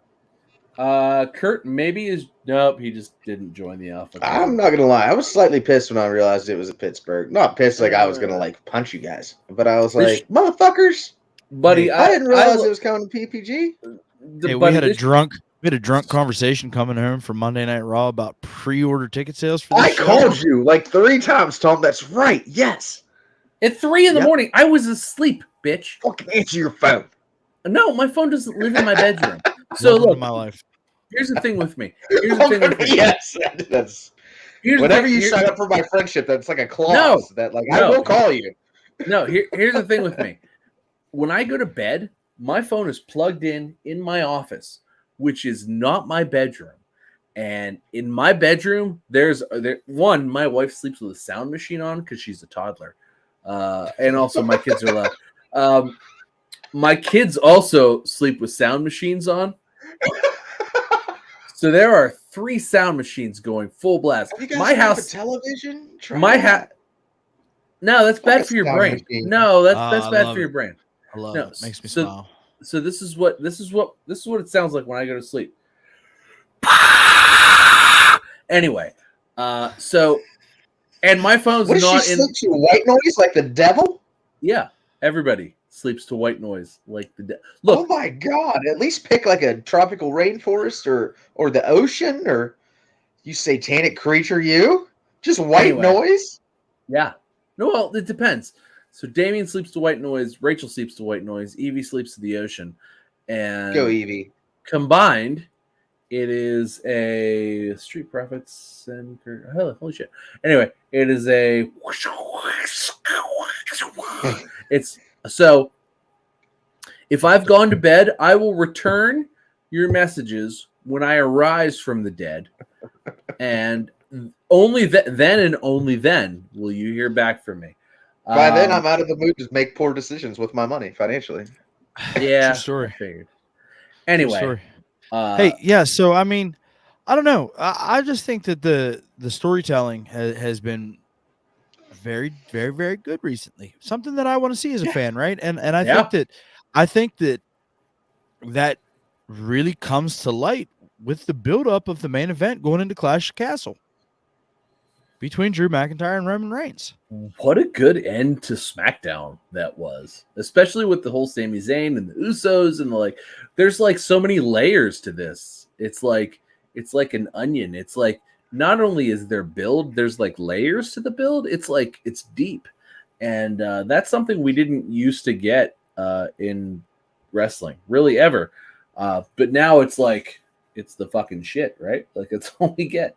Kurt nope, he just didn't join the Alpha. I'm not gonna lie, I was slightly pissed when I realized it was at Pittsburgh. Not pissed like I was gonna punch you guys, but I was like, motherfuckers, buddy. I didn't realize it was coming to PPG. Hey, we had a drunk conversation coming home from Monday Night Raw about pre-order ticket sales for this show. Called you like 3 times, Tom. That's right. Yes. At 3 in the morning, I was asleep, bitch. Fucking answer your phone. No, my phone doesn't live in my bedroom. So look, my life. Here's the thing with me. Yes, that's. Whenever you sign up for my friendship, that's like a clause that I will call you. No, here's the thing with me. When I go to bed, my phone is plugged in my office, which is not my bedroom. And in my bedroom, my wife sleeps with a sound machine on because she's a toddler. And also my kids are loud. My kids also sleep with sound machines on. So there are 3 sound machines going full blast. My house, have a television. No, that's bad for your brain. Machine. No, that's bad for your brain. I love it. Makes me smile. So this is what it sounds like when I go to sleep. Anyway, and my phone's what not in to white noise like the devil. Yeah, everybody sleeps to white noise like the devil. Look, oh my god! At least pick like a tropical rainforest or the ocean or you satanic creature. You just white noise. Yeah. No, well, it depends. So Damien sleeps to white noise. Rachel sleeps to white noise. Evie sleeps to the ocean. And go Evie. Combined, it is a Street Profits and holy shit. Anyway, it is a. It's so. If I've gone to bed, I will return your messages when I arise from the dead, and only then and only then will you hear back from me. By then, I'm out of the mood to make poor decisions with my money financially. Yeah, true story. I figured. Anyway, hey, yeah. So I mean, I don't know. I just think that the storytelling has been very, very, very good recently. Something that I want to see as a fan, right? And I think that really comes to light with the buildup of the main event going into Clash of Castle between Drew McIntyre and Roman Reigns. What a good end to SmackDown that was, especially with the whole Sami Zayn and the Usos and there's like so many layers to this. It's like an onion. It's like not only is there build, there's like layers to the build. It's like it's deep, and that's something we didn't used to get in wrestling really ever. But now it's like it's the fucking shit, right? Like it's all we get.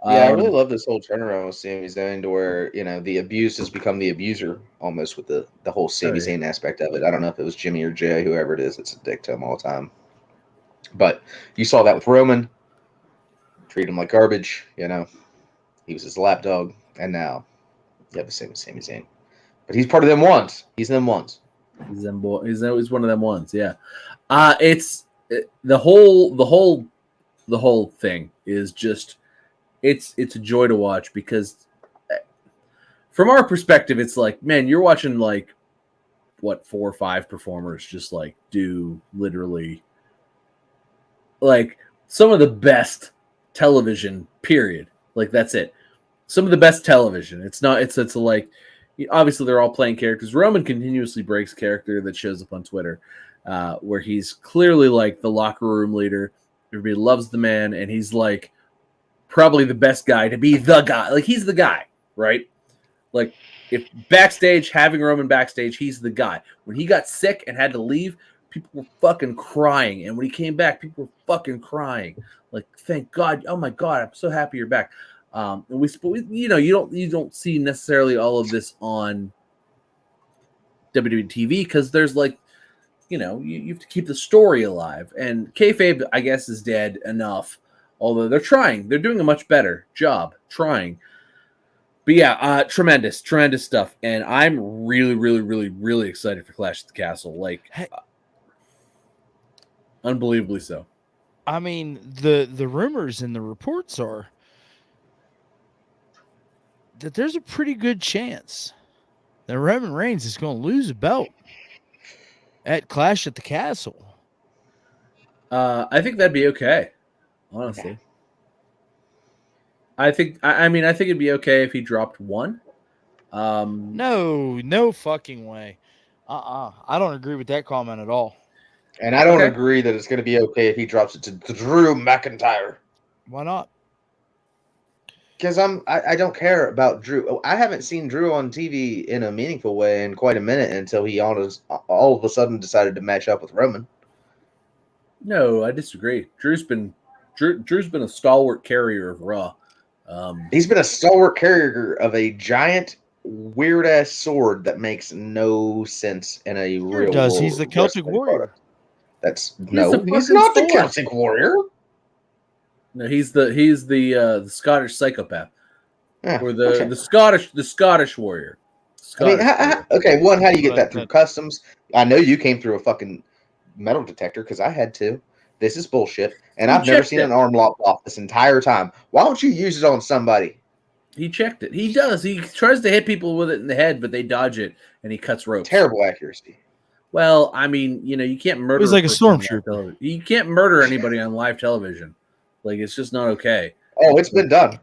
Yeah, I really love this whole turnaround with Sami Zayn to where, the abuse has become the abuser almost with the whole Sami Zayn aspect of it. I don't know if it was Jimmy or Jay, whoever it is, it's a dick to him all the time. But you saw that with Roman. Treat him like garbage, He was his lapdog. And now you have the same with Sami Zayn. But he's part of them ones. He's them ones. He's one of them ones, yeah. The whole thing is just it's a joy to watch because from our perspective, it's like, man, you're watching 4 or 5 performers just do literally some of the best television, period. That's it. Some of the best television. It's obviously they're all playing characters. Roman continuously breaks character that shows up on Twitter, where he's clearly the locker room leader. Everybody loves the man, and he's probably the best guy to be the guy. He's the guy, right? If backstage, having Roman backstage, he's the guy. When he got sick and had to leave, people were fucking crying. And when he came back, people were fucking crying. Thank God. Oh my God, I'm so happy you're back. And you don't see necessarily all of this on WWE TV because there's you have to keep the story alive. And kayfabe, I guess, is dead enough. Although they're trying. They're doing a much better job trying. But yeah, tremendous stuff. And I'm really, really, really, really excited for Clash at the Castle. Unbelievably so. I mean, the rumors and the reports are that there's a pretty good chance that Roman Reigns is going to lose a belt at Clash at the Castle. I think that'd be okay. Honestly, I think it'd be okay if he dropped one. No fucking way. I don't agree with that comment at all. And I don't agree that it's going to be okay if he drops it to Drew McIntyre. Why not? Because I don't care about Drew. I haven't seen Drew on TV in a meaningful way in quite a minute until he all of a sudden decided to match up with Roman. No, I disagree. Drew's been a stalwart carrier of Raw. He's been a stalwart carrier of a giant, weird ass sword that makes no sense in a real world. He's the Celtic warrior. He's not the Celtic warrior. No, he's the Scottish psychopath, or the Scottish warrior. How do you get that through customs? I know you came through a fucking metal detector because I had to. This is bullshit, and I've never seen an arm lock off this entire time. Why don't you use it on somebody? He checked it. He does. He tries to hit people with it in the head, but they dodge it, and he cuts ropes. Terrible accuracy. Well, I mean, you can't murder. It was like a stormtrooper. You can't murder anybody on live television. It's just not okay. Oh, it's been done.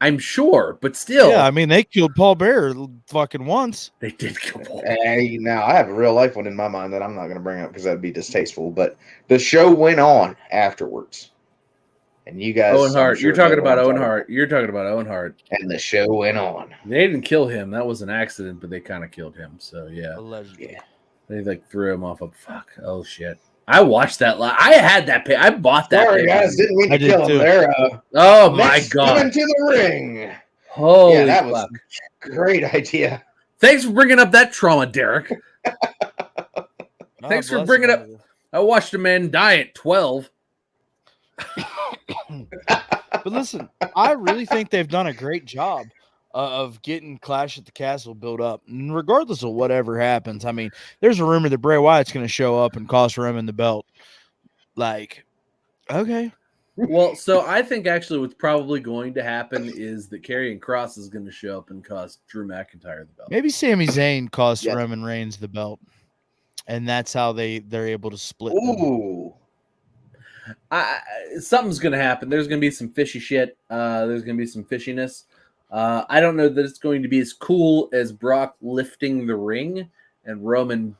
I'm sure, but still. Yeah, I mean, they killed Paul Bearer fucking once. They did kill Paul. Hey, now I have a real life one in my mind that I'm not going to bring up because that'd be distasteful. But the show went on afterwards, and you guys. Owen Hart. You're talking about Owen Hart. You're talking about Owen Hart. And the show went on. They didn't kill him. That was an accident, but they kind of killed him. So yeah, allegedly. Yeah. They threw him off a fuck. Oh shit. I watched that. I had that. I bought that. Sorry, guys. Didn't mean to kill him there. Oh, my God. Into the ring. Holy yeah, that was a great idea. Thanks for bringing up that trauma, Derek. Thanks for bringing up. I watched a man die at 12. But listen, I really think they've done a great job of getting Clash at the Castle built up. And regardless of whatever happens, I mean, there's a rumor that Bray Wyatt's going to show up and cost Roman the belt. Okay. Well, so I think actually what's probably going to happen is that Karrion Kross is going to show up and cost Drew McIntyre the belt. Maybe Sami Zayn costs Roman Reigns the belt. And that's how they're able to split them. Something's going to happen. There's going to be some fishy shit. There's going to be some fishiness. I don't know that it's going to be as cool as Brock lifting the ring and Roman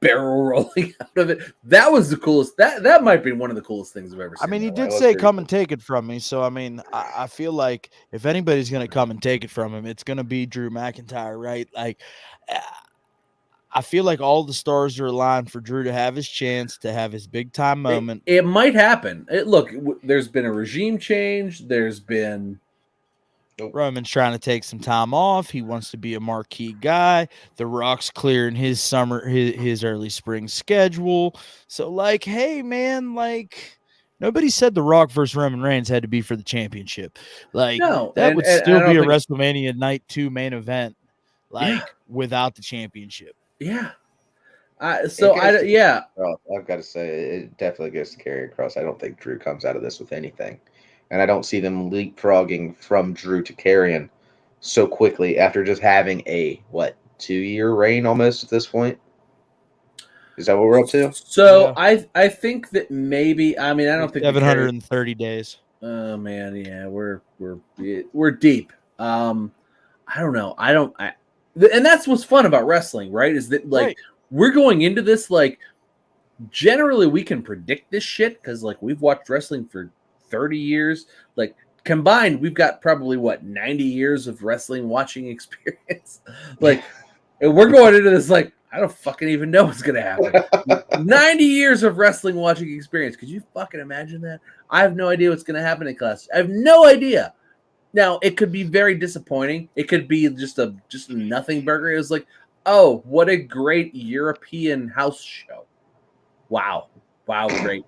barrel rolling out of it. That was the coolest. That might be one of the coolest things I've ever seen. I mean, he did That was say, pretty come cool. and take it from me. So, I mean, I feel like if anybody's going to come and take it from him, it's going to be Drew McIntyre, right? Like, I feel like all the stars are aligned for Drew to have his chance, to have his big time moment. It might happen. Look, there's been a regime change. There's been Roman's trying to take some time off. He wants to be a marquee guy. The Rock's clearing his his early spring schedule. So, like, hey, man, like, nobody said The Rock versus Roman Reigns had to be for the championship. Like, no, that and, would and still I be a don't think, WrestleMania Night 2 main event, like, without the championship. yeah. I've got to say, it definitely goes to carry across. I don't think Drew comes out of this with anything. And I don't see them leapfrogging from Drew to Karrion so quickly after just having a, 2-year reign almost at this point? Is that what we're up to? So yeah. I think that maybe, I mean, I don't think 730 days. Oh man, yeah, we're deep. I don't know. And that's what's fun about wrestling, right? Is that like we're going into this like generally we can predict this shit because like we've watched wrestling for 30 years. Like combined, we've got probably 90 years of wrestling watching experience. Like, and we're going into this like I don't fucking even know what's gonna happen. 90 years of wrestling watching experience. Could you fucking imagine that? I have no idea what's gonna happen in class. I have no idea. Now it could be very disappointing. It could be just a nothing burger. It was like, oh, what a great European house show. Wow, great.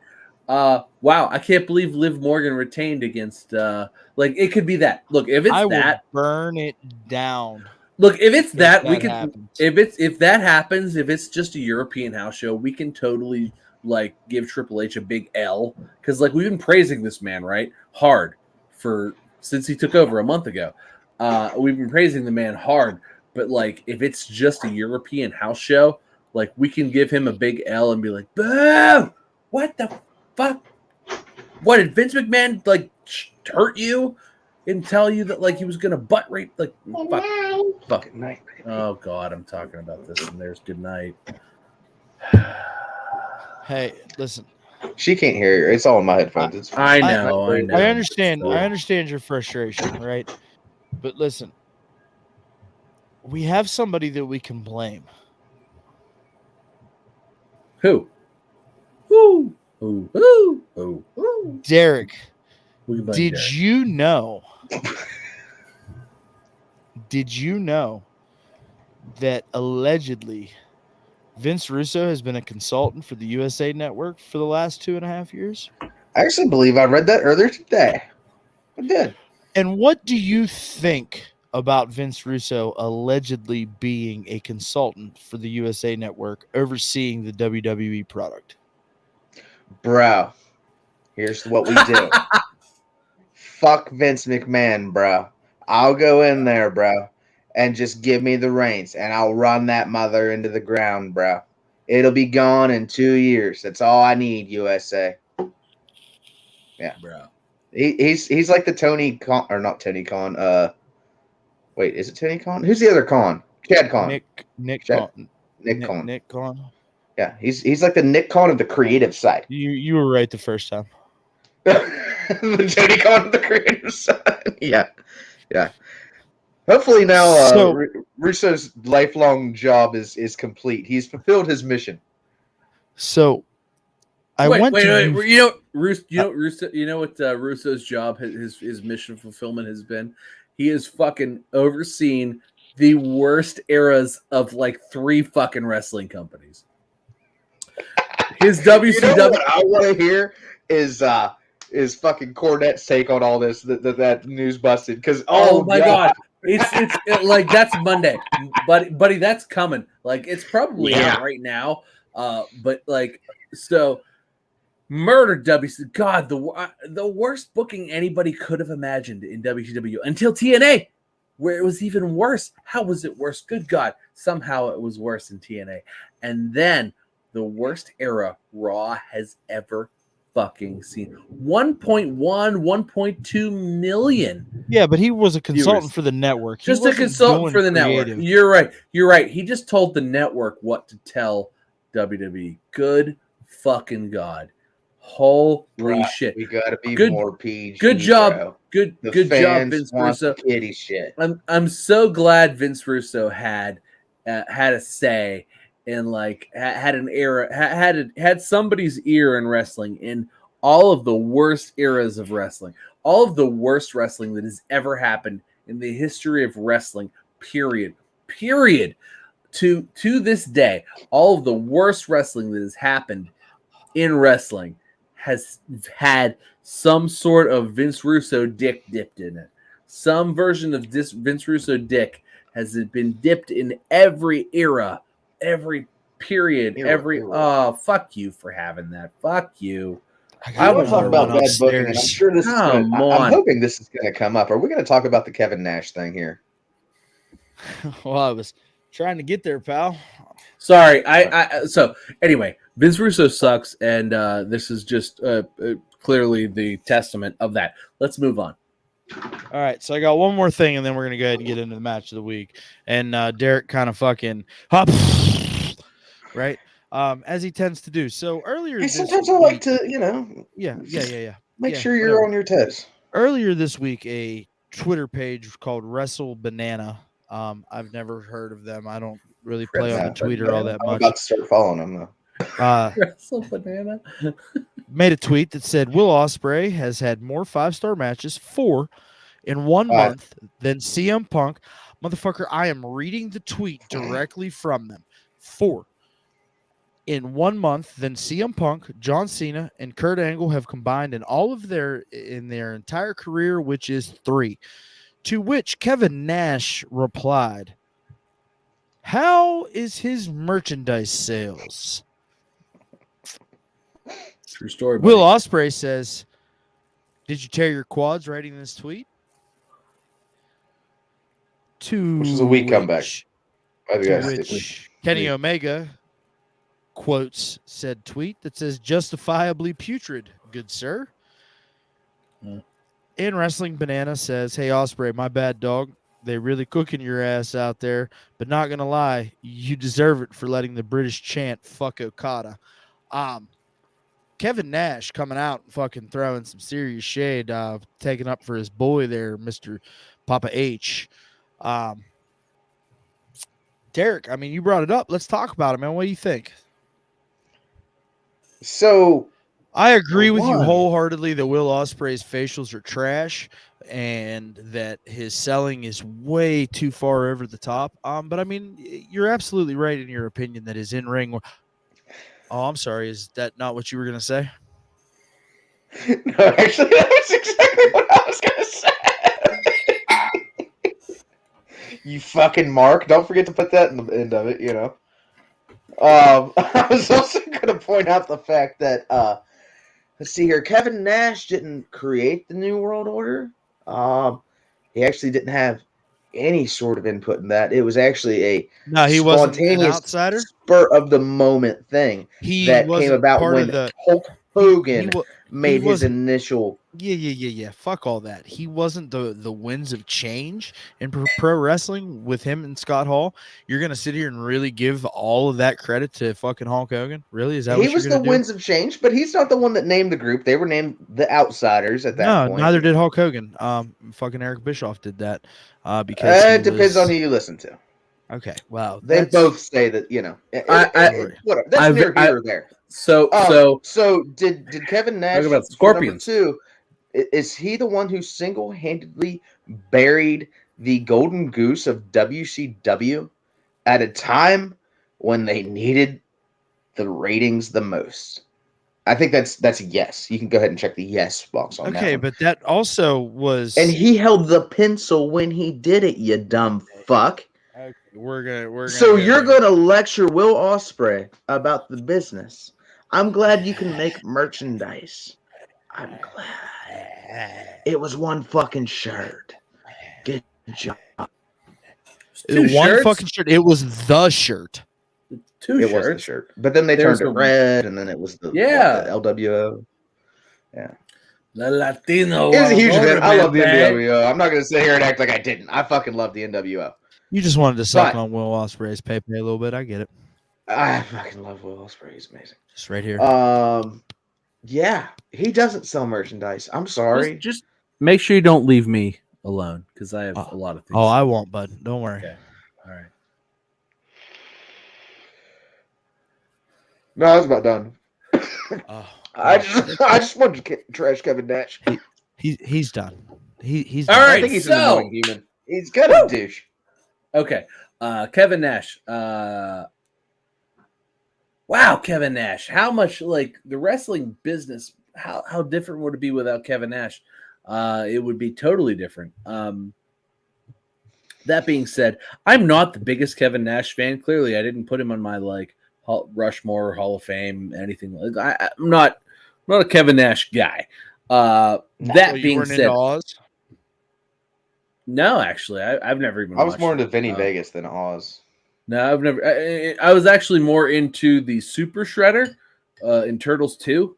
Wow, I can't believe Liv Morgan retained against like it could be that. Look, if it's will burn it down. Look, if it's that, we can happens. if that happens, if it's just a European house show, we can totally like give Triple H a big L because like we've been praising this man, right? Hard since he took over a month ago. We've been praising the man hard, but like if it's just a European house show, like we can give him a big L and be like, boo! What the fuck? What did Vince McMahon like hurt you and tell you that like he was gonna butt rape? Like fuck. Good night, baby. Oh God, I'm talking about this, and there's good night. Hey, listen. She can't hear you. It's all in my headphones. It's I know. I understand. I understand your frustration, right? But listen, we have somebody that we can blame. Who? Derek. Did you know? Did you know that allegedly Vince Russo has been a consultant for the USA Network for the last 2.5 years? I actually believe I read that earlier today. I did. And what do you think about Vince Russo allegedly being a consultant for the USA Network overseeing the WWE product? Bro, here's what we do. Fuck Vince McMahon, bro. I'll go in there, bro, and just give me the reins, and I'll run that mother into the ground, bro. It'll be gone in 2 years. That's all I need, USA. Yeah, bro. He's like the Tony Khan, or not Tony Khan. Wait, is it Tony Khan? Who's the other Khan? Chad Khan. Nick Khan. Nick Khan. Yeah, he's like the Nick Khan of the creative side. You were right the first time. The Tony Khan of the creative side. Yeah. Hopefully now Russo's lifelong job is complete. He's fulfilled his mission. So wait. You know what Russo's job, his mission fulfillment has been? He has fucking overseen the worst eras of like 3 fucking wrestling companies. His WCW. You know what I want to hear is fucking Cornette's take on all this that news busted because oh my god. It's like that's Monday, buddy. That's coming. Like it's probably out right now. But like so, murdered WCW. God, the worst booking anybody could have imagined in WCW until TNA, where it was even worse. How was it worse? Good God, somehow it was worse in TNA. And then the worst era Raw has ever fucking seen. 1.1, 1.2 million. Yeah, but he was a consultant Viewers. for the network. Just a consultant for the network. You're right. You're right. He just told the network what to tell WWE. Good fucking God. Holy shit. We gotta be more PG. Good job. Bro. Good job, Vince Russo. Kitty shit. I'm so glad Vince Russo had a say and like had an era had somebody's ear in wrestling in all of the worst eras of wrestling, all of the worst wrestling that has ever happened in the history of wrestling. Period. To this day, all of the worst wrestling that has happened in wrestling has had some sort of Vince Russo dick dipped in it. Some version of this Vince Russo dick has been dipped in every era, every period, oh, fuck you for having that. Fuck you. I want to talk about bad booking, and I'm sure this I'm hoping this is going to come up. Are we going to talk about the Kevin Nash thing here? Well, I was trying to get there, pal. Sorry. So anyway, Vince Russo sucks, and this is just clearly the testament of that. Let's move on. All right, so I got one more thing, and then we're going to go ahead and get into the match of the week. And Derek kind of fucking right? As he tends to do. So earlier sometimes I like to, Yeah. Make sure you're on your toes. Earlier this week, a Twitter page called Wrestle Banana. I've never heard of them. I don't really play on the Twitter all that much. I'm about to start following them though. Wrestle Banana made a tweet that said Will Ospreay has had more 5-star matches, 4 in 1 month, than CM Punk. Motherfucker, I am reading the tweet directly from them. 4 in 1 month than CM Punk, John Cena, and Kurt Angle have combined in their entire career, which is 3. To which Kevin Nash replied, "How is his merchandise sales?" True story. Buddy. Will Ospreay says, "Did you tear your quads writing this tweet?" Which is a weak comeback. Which Kenny Omega quotes said tweet that says, "Justifiably putrid, good sir." And Wrestling Banana says, "Hey Ospreay, my bad dog. They really cooking your ass out there, but not gonna lie, you deserve it for letting the British chant fuck Okada." Kevin Nash coming out and fucking throwing some serious shade, taking up for his boy there, Mr. Papa H. Derek, I mean, you brought it up. Let's talk about it, man. What do you think? So I agree with you wholeheartedly that Will Ospreay's facials are trash and that his selling is way too far over the top. But I mean, you're absolutely right in your opinion that his in-ring. Oh, I'm sorry. Is that not what you were going to say? No, actually, that was exactly what I was going to say. You fucking Mark. Don't forget to put that in the end of it, I was also going to point out the fact that, let's see here, Kevin Nash didn't create the New World Order. He actually didn't have any sort of input in that. It was actually a spontaneous spur of the moment thing that came about when Hulk Hogan made his initial. Yeah. Fuck all that. He wasn't the winds of change in pro wrestling with him and Scott Hall. You're gonna sit here and really give all of that credit to fucking Hulk Hogan? Really? Is that what you're gonna do? He was the winds of change, but he's not the one that named the group. They were named the Outsiders at that point. No, neither did Hulk Hogan. Fucking Eric Bischoff did that. Because it depends on who you listen to. Okay, wow. They both say that, whatever. That's neither here or there. So did Kevin Nash talk about Scorpions? Number 2, is he the one who single-handedly buried the golden goose of WCW at a time when they needed the ratings the most? I think that's a yes. You can go ahead and check the yes box on that. Okay, but that also was. And he held the pencil when he did it. You dumb fuck. Okay, we're gonna. So you're gonna lecture Will Ospreay about the business. I'm glad you can make merchandise. I'm glad. It was one fucking shirt. Good job. One fucking shirt. It was the shirt. Two shirts. Was the shirt. But then they turned it red, and then it was the LWO. Yeah. The Latino. It was a huge event. I love the man. NWO. I'm not going to sit here and act like I didn't. I fucking love the NWO. You just wanted to suck But- on Will Ospreay's pay a little bit. I get it. I fucking love Will Ospreay. He's amazing. Just right here. Yeah, he doesn't sell merchandise. I'm sorry. Just make sure you don't leave me alone because I have a lot of things. Oh, I won't, bud. Don't worry. Okay. All right. No, I was about done. I Oh, just wanted to trash Kevin Nash. he's done. He's All done. right. I think he's so- an annoying human. He's kind of a douche. Okay. Kevin Nash. Wow, Kevin Nash. How much like the wrestling business, how different would it be without Kevin Nash? It would be totally different. That being said, I'm not the biggest Kevin Nash fan. Clearly, I didn't put him on my like Rushmore, Hall of Fame, anything like I'm not a Kevin Nash guy. That You being weren't said, into Oz? no, actually, I've never even I was watched more it. into Vinny Vegas than Oz. No, I've never. I was actually more into the Super Shredder in Turtles 2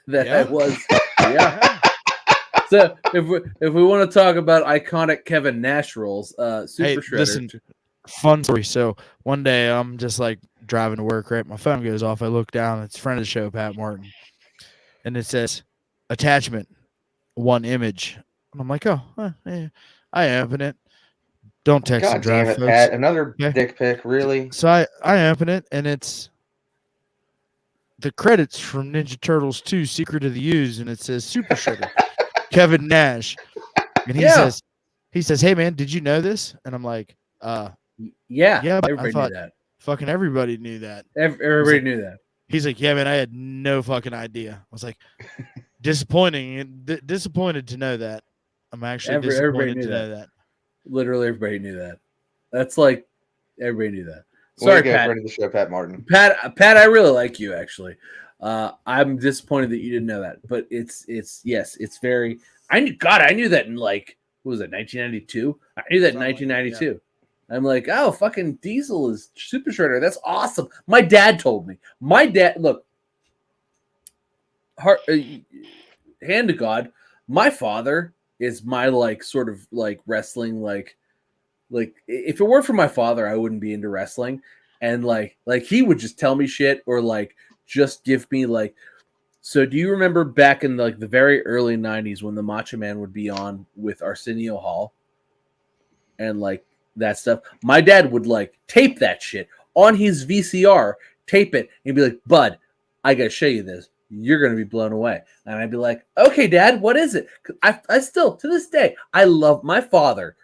than I Yeah. was. Yeah. So if we want to talk about iconic Kevin Nash roles, Super Hey, Shredder. listen, fun story. So one day I'm just like driving to work, right? My phone goes off. I look down. It's friend of the show, Pat Martin. And it says, attachment, one image. And I'm like, oh, yeah. I open it. Don't text God and drive, damn it, folks. Pat. Another Okay. dick pic, really? So I open it, and it's the credits from Ninja Turtles 2, Secret of the Ooze, and it says Super Shredder, Kevin Nash. And he says, hey, man, did you know this? And I'm like, yeah, yeah, but I everybody thought knew that. fucking everybody knew that. Everybody like- knew that. He's like, yeah, man, I had no fucking idea. I was like, disappointed to know that. I'm actually Everybody disappointed knew to know that. Literally, everybody knew that. That's like everybody knew that. Way Sorry, to go, Pat. friend of the show, Pat Martin. Pat, I really like you. Actually, I'm disappointed that you didn't know that. But it's very. I knew that in like what was it, 1992? I knew that in 1992. I'm like, oh, fucking Diesel is Super Shredder. That's awesome. My dad told me. My dad, look, hand to God, my father is my like sort of like wrestling like if it weren't for my father, I wouldn't be into wrestling. And like he would just tell me shit or like just give me like. So do you remember back in like the very early 90s when the Macho Man would be on with Arsenio Hall and like that stuff? My dad would like tape that shit on his VCR, tape it, and be like, "Bud, I gotta show you this. You're gonna be blown away." And I'd be like, "Okay, Dad, what is it?" I still to this day I love my father.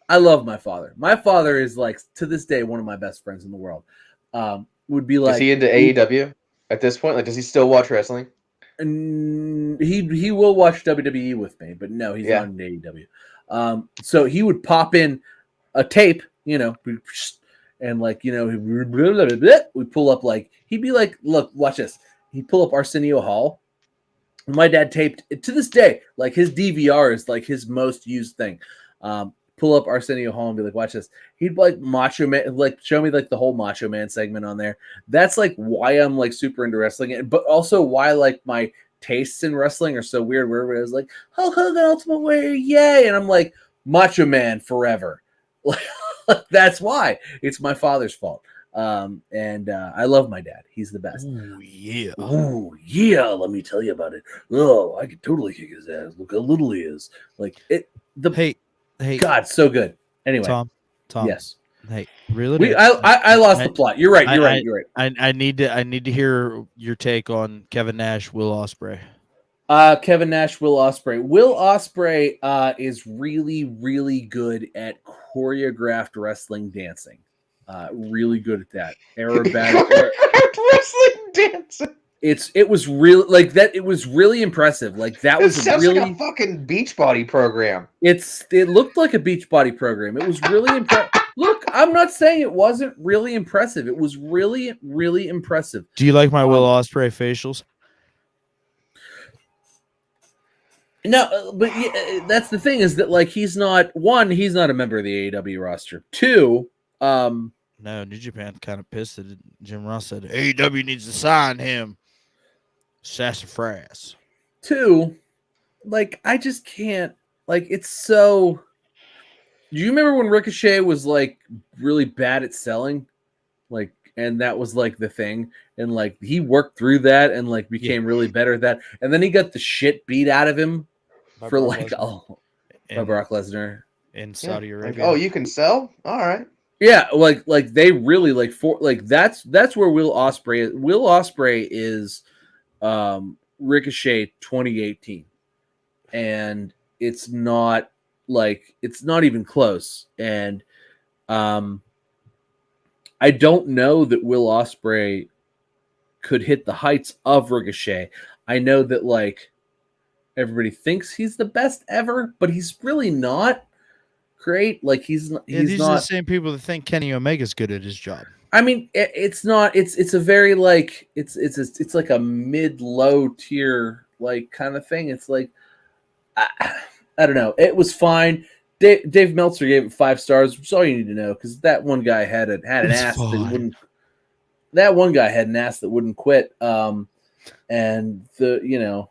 I love my father. My father is like to this day one of my best friends in the world. Would be like, Is he into AEW at this point? Like, does he still watch wrestling? He will watch WWE with me, but no, he's not in AEW. So he would pop in a tape, and like we pull up like he'd be like, "Look, watch this." He'd pull up Arsenio Hall. My dad taped it to this day. Like his DVR is like his most used thing. Pull up Arsenio Hall and be like, "Watch this." He'd like Macho Man, like show me like the whole Macho Man segment on there. That's like why I'm like super into wrestling, but also why like my tastes in wrestling are so weird. Where it was like Hulk Hogan Ultimate Warrior, yay, and I'm like Macho Man forever. That's why. It's my father's fault. And I love my dad. He's the best. Ooh, yeah. Ooh, yeah. Let me tell you about it. Oh, I could totally kick his ass. Look how little he is. Like it. Hey, God, so good. Anyway, Tom. yes. Hey, really? I lost the plot. You're right. You're right. I need to hear your take on Kevin Nash, Will Ospreay. Kevin Nash, Will Ospreay. Will Ospreay is really, really good at choreographed wrestling dancing. Really good at that. Aerobatic wrestling dancing. It was really like that. It was really impressive. Like that It was sounds really like a fucking Beachbody program. it looked like a Beachbody program. It was really impressive. Look, I'm not saying it wasn't really impressive. It was really, really impressive. Do you like my Will Ospreay facials? No, but yeah, that's the thing is that like he's not a member of the AEW roster. Two, No, New Japan kind of pissed that Jim Ross said AEW needs to sign him. Sassafras. 2, like, I just can't. Like, it's so. Do you remember when Ricochet was like really bad at selling? Like, and that was like the thing. And like he worked through that and like became really better at that. And then he got the shit beat out of him By for Brock like Lesnar. by Brock Lesnar. In Yeah. Saudi Like, Arabia. oh, you can sell? All right. Yeah, like they really like for like that's where Will Ospreay is. Will Ospreay is Ricochet 2018. And it's not even close. And I don't know that Will Ospreay could hit the heights of Ricochet. I know that like everybody thinks he's the best ever, but he's really not great. Like he's these are the not. same people that think Kenny Omega's good at his job. I mean, it's not. It's a very like it's like a mid-low tier like kind of thing. It's like I don't know. It was fine. Dave Meltzer gave it 5 stars, which is all you need to know because that one guy had an ass that wouldn't. That one guy had an ass that wouldn't quit. And the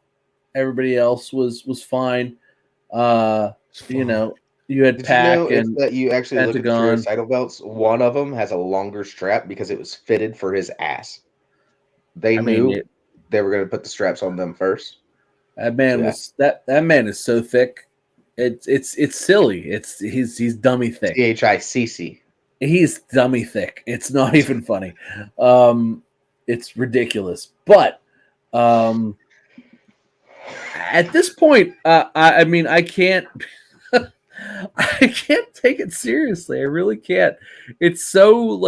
everybody else was fine. You had Did Pac you know and that you actually look at the Pentagon. trio title belts? One of them has a longer strap because it was fitted for his ass. They knew they were going to put the straps on them first. That man was that man is so thick. It's silly. He's dummy thick. THICC. He's dummy thick. It's not even funny. It's ridiculous. But at this point, I mean, I can't. I can't take it seriously. I really can't. It's so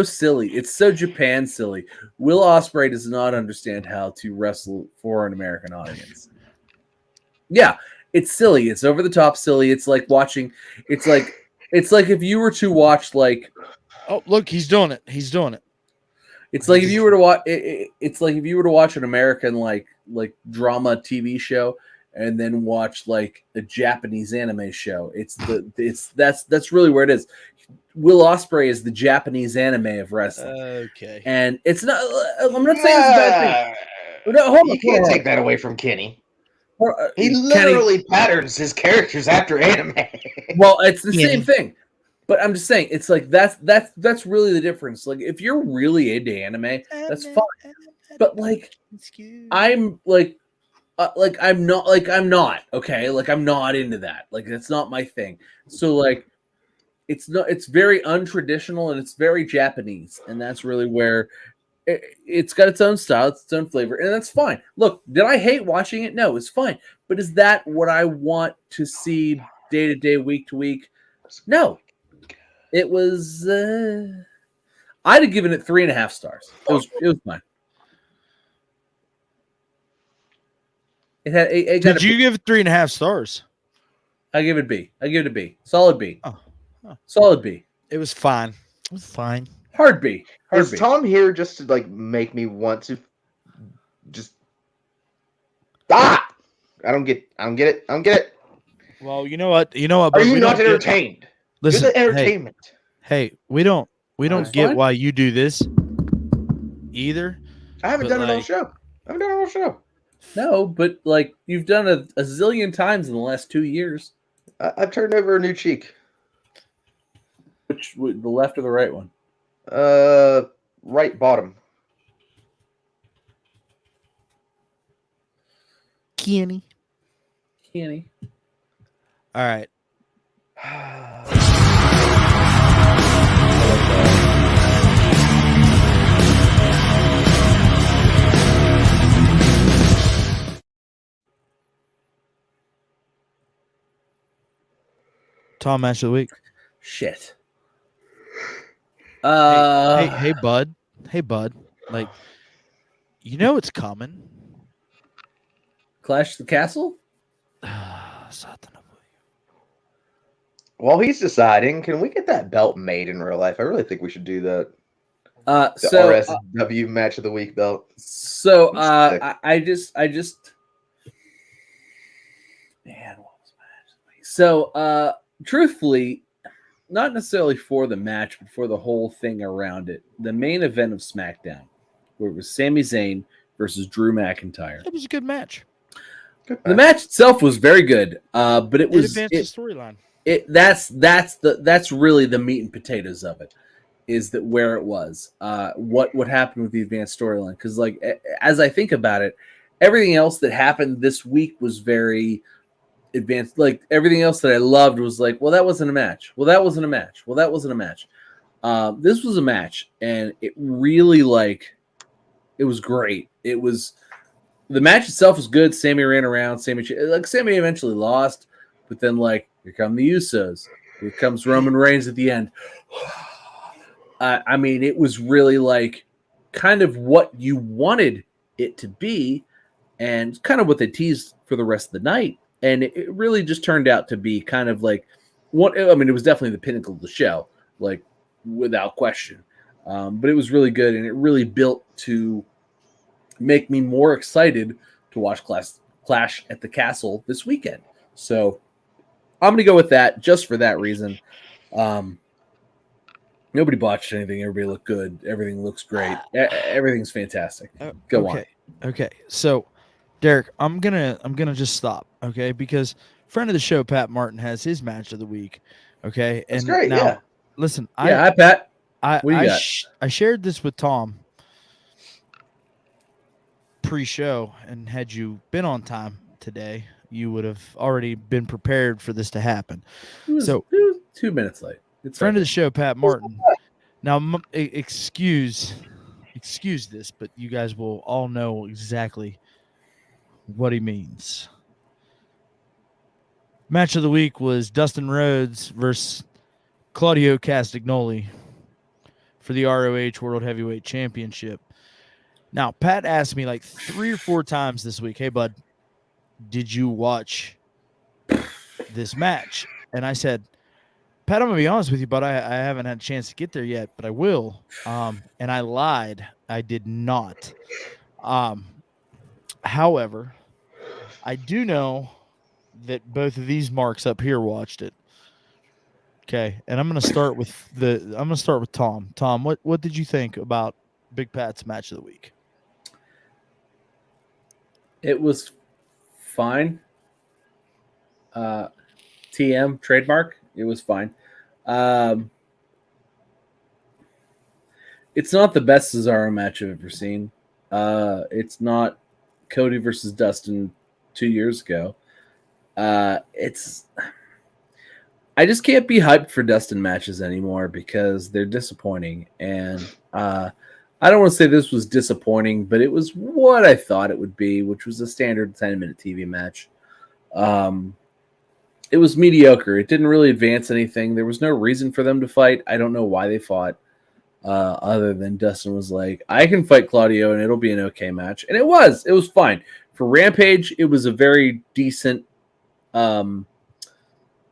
silly. It's so Japan silly. Will Ospreay does not understand how to wrestle for an American audience. Yeah, it's silly. It's over the top silly. It's like watching. It's like if you were to watch like. Oh, look, he's doing it. He's doing it. It's like if you were to watch. It's like if you were to watch an American like drama TV show and then watch like a Japanese anime show. That's really where it is. Will Ospreay is the Japanese anime of wrestling. Okay. And it's not. I'm not saying it's a bad thing. No, hold on, you can't take that away from Kenny. He Kenny literally patterns his characters after anime. Well, it's the same thing. But I'm just saying, it's like that's really the difference. Like, if you're really into anime, that's fine. But like, I'm not okay. Like, I'm not into that. Like, that's not my thing. So like, it's very untraditional and it's very Japanese, and that's really where it's got its own style, its own flavor, and that's fine. Look, did I hate watching it? No, it's fine. But is that what I want to see day to day, week to week? No. It was. I'd have given it 3.5 stars. It was fine. It had. Did you give it 3.5 stars? I give it B. I give it a B. Solid B. Oh. Solid B. It was fine. It was fine. Hard B. Hard Is B. Tom here just to like make me want to just I don't get it. Well, you know what? Are you not entertained? Listen, You're the entertainment. Hey, we don't get fine. why you do this either. I haven't done it on the show. No, but like you've done a zillion times in the last 2 years. I've turned over a new cheek. Which the left or the right one? Right bottom. Kenny. All right. Tom match of the week. Shit. Hey, bud. Hey, bud. Like, you know it's coming. Clash of the Castle? While he's deciding, can we get that belt made in real life? I really think we should do that. The RSW match of the week belt. So I just man, what was match? So truthfully, not necessarily for the match, but for the whole thing around it. The main event of SmackDown, where it was Sami Zayn versus Drew McIntyre. It was a good match. The match itself was very good, but it advanced the storyline. That's really the meat and potatoes of it. Is that where it was? What happened with the advanced storyline? Because like as I think about it, everything else that happened this week was very advanced. Like everything else that I loved was like, well, that wasn't a match. Well, that wasn't a match. Well, that wasn't a match. This was a match, and it really it was great. The match itself was good. Sammy ran around. Sammy eventually lost, but then like here come the Usos. Here comes Roman Reigns at the end. I mean, it was really like kind of what you wanted it to be, and kind of what they teased for the rest of the night. And it really just turned out to be kind of like what I mean. It was definitely the pinnacle of the show, like without question. But it was really good, and it really built to make me more excited to watch Clash at the Castle this weekend. So I'm going to go with that just for that reason. Nobody botched anything. Everybody looked good. Everything looks great. Everything's fantastic. Go on. Okay. So, Derek, I'm gonna just stop. Okay, because friend of the show Pat Martin has his match of the week. Okay, That's and great. now, Yeah. listen. Hi, Pat. I What do you got? I shared this with Tom pre-show, and had you been on time today, you would have already been prepared for this to happen. It was 2 minutes late. It's friend of the show Pat Martin. Now, excuse this, but you guys will all know exactly what he means. Match of the week was Dustin Rhodes versus Claudio Castagnoli for the ROH World Heavyweight Championship. Now, Pat asked me like 3 or 4 times this week, hey, bud, did you watch this match? And I said, Pat, I'm going to be honest with you, but I haven't had a chance to get there yet, but I will. And I lied. I did not. However, I do know that both of these marks up here watched it. Okay, and I'm going to start with Tom. Tom, what did you think about Big Pat's match of the week? It was fine. TM trademark. It was fine. It's not the best Cesaro match I've ever seen. It's not Cody versus Dustin 2 years ago. I just can't be hyped for Dustin matches anymore because they're disappointing. And I don't want to say this was disappointing, but it was what I thought it would be, which was a standard 10-minute TV match. It was mediocre. It didn't really advance anything. There was no reason for them to fight. I don't know why they fought, other than Dustin was like, I can fight Claudio and it'll be an okay match. And it was fine. For Rampage, it was a very decent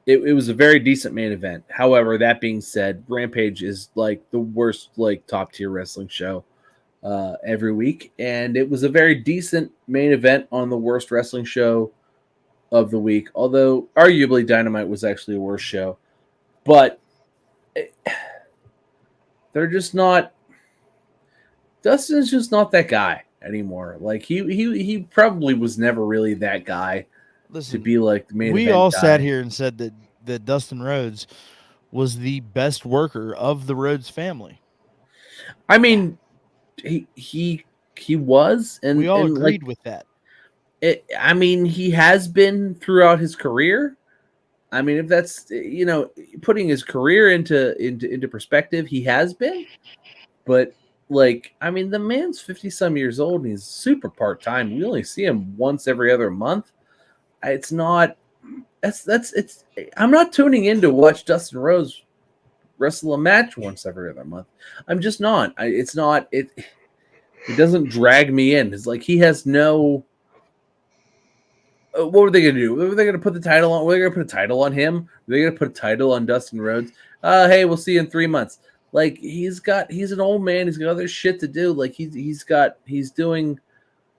it was a very decent main event. However, that being said, Rampage is like the worst like top tier wrestling show every week. And it was a very decent main event on the worst wrestling show of the week, although arguably Dynamite was actually a worse show. But they're just not. Dustin's just not that guy anymore. Like he probably was never really that guy. Listen, to be like the main. We event all guy. sat here and said that Dustin Rhodes was the best worker of the Rhodes family. I mean, he was, and we all and agreed like, with that. I mean, he has been throughout his career. I mean, if that's putting his career into perspective, he has been. But like, I mean, the man's 50-some years old and he's super part-time. We only see him once every other month. It's not. It's. I'm not tuning in to watch Dustin Rhodes wrestle a match once every other month. I'm just not. It's not. It doesn't drag me in. It's like he has no. What were they going to do? Were they going to put the title on? Were they going to put a title on him? Were they going to put a title on Dustin Rhodes? Hey, we'll see you in 3 months. Like he's an old man. He's got other shit to do. Like he's doing,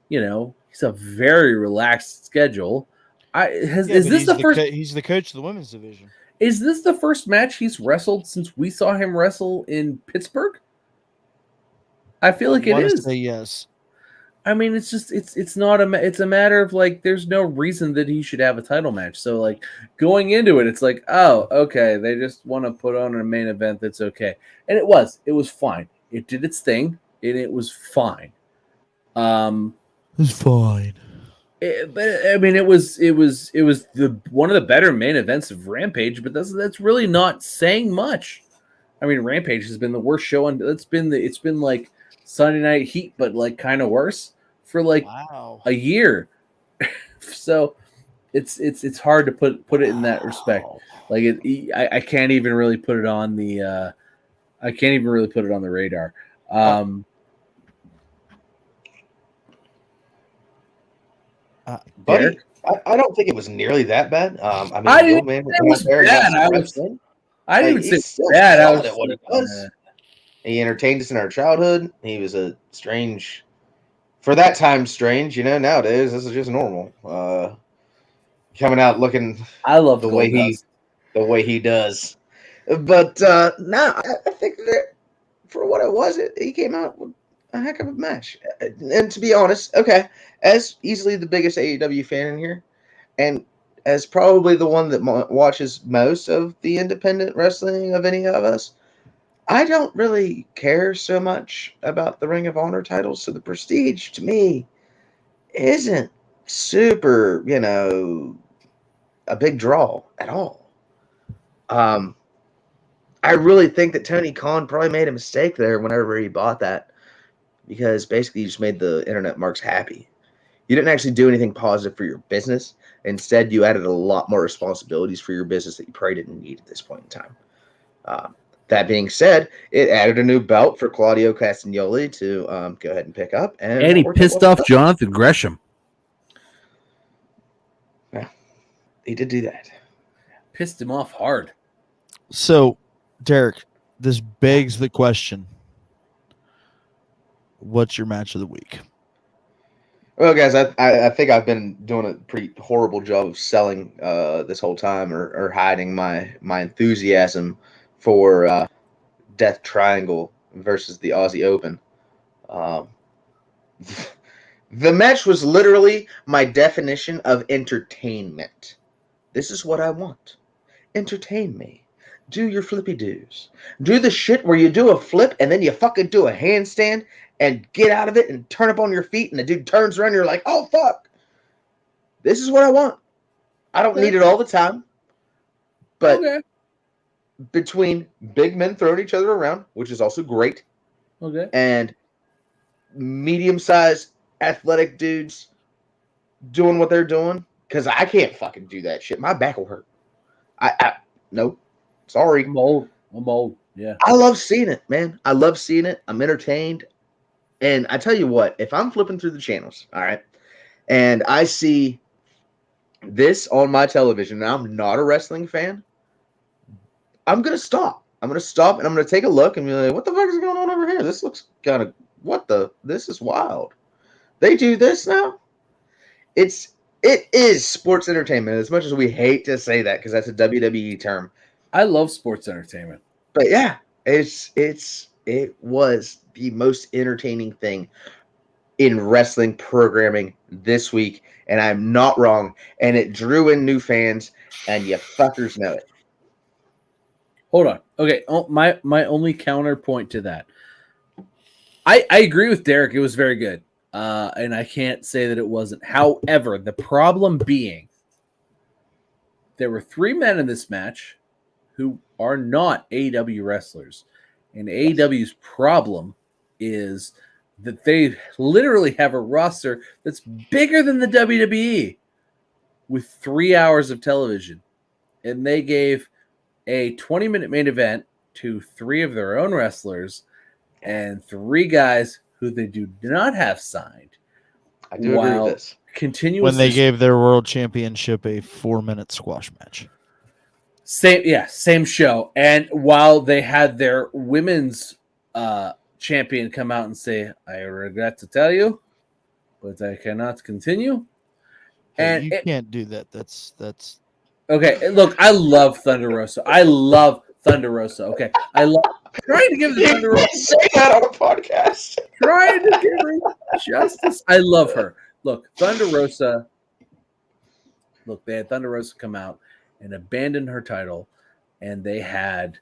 he's a very relaxed schedule. Is this the first? He's the coach of the women's division. Is this the first match he's wrestled since we saw him wrestle in Pittsburgh? I feel like it is. Say yes. I mean, it's not it's a matter of like there's no reason that he should have a title match. So like going into it, it's like, oh, okay, they just want to put on a main event that's okay, and it was fine. It did its thing, and it was fine. It's fine. But I mean, it was the one of the better main events of Rampage, but that's really not saying much. I mean, Rampage has been the worst show on. It's been like Sunday Night Heat, but like kind of worse for like a year. So it's hard to put it in that respect. Like I can't even really put it on the radar. Buddy, I don't think it was nearly that bad. I mean, I didn't think it was bad. I didn't even say bad. I was at what it was. He entertained us in our childhood. He was a strange, for that time, strange. You know, nowadays this is just normal. Coming out looking, I love the way he does. But no, I think that for what it was, he came out with a heck of a match. And to be honest, okay, as easily the biggest AEW fan in here, and as probably the one that watches most of the independent wrestling of any of us, I don't really care so much about the Ring of Honor titles. So the Prestige, to me, isn't super, a big draw at all. I really think that Tony Khan probably made a mistake there whenever he bought that, because basically you just made the internet marks happy. You didn't actually do anything positive for your business. Instead, you added a lot more responsibilities for your business that you probably didn't need at this point in time. That being said, it added a new belt for Claudio Castagnoli to go ahead and pick up. And he pissed off Jonathan Gresham. Yeah, he did do that. Pissed him off hard. So, Derek, this begs the question. What's your match of the week? Well, guys, I think I've been doing a pretty horrible job of selling this whole time, or hiding my enthusiasm for Death Triangle versus the Aussie Open. The match was literally my definition of entertainment. This is what I want. Entertain me. Do your flippy doos. Do the shit where you do a flip and then you fucking do a handstand and get out of it and turn up on your feet and the dude turns around and you're like, oh, fuck. This is what I want. I don't need it all the time. But between big men throwing each other around, which is also great, and medium-sized athletic dudes doing what they're doing, because I can't fucking do that shit. My back will hurt. Nope. Sorry. I'm old. Yeah. I love seeing it, man. I love seeing it. I'm entertained. And I tell you what, if I'm flipping through the channels, all right, and I see this on my television, and I'm not a wrestling fan, I'm going to stop. I'm going to stop, and I'm going to take a look and be like, what the fuck is going on over here? This looks kind of, this is wild. They do this now? It is sports entertainment, as much as we hate to say that, because that's a WWE term. I love sports entertainment. But yeah, it was the most entertaining thing in wrestling programming this week, and I'm not wrong. And it drew in new fans, and you fuckers know it. Hold on. Okay, my only counterpoint to that. I agree with Derek. It was very good. And I can't say that it wasn't. However, the problem being, there were 3 men in this match who are not AEW wrestlers. And AEW's problem is that they literally have a roster that's bigger than the WWE with 3 hours of television. And they gave a 20-minute main event to 3 of their own wrestlers and 3 guys who they do not have signed. I do agree with this. When they gave their world championship a 4-minute squash match. Same show. And while they had their women's champion come out and say, I regret to tell you, but I cannot continue. Hey, and you can't do that. That's okay. Look, I love Thunder Rosa. Okay. I love trying to give the Thunder Rosa. Say that on a podcast. Trying to Justice. I love her. Look, Thunder Rosa. Look, they had Thunder Rosa come out and abandon her title, and they had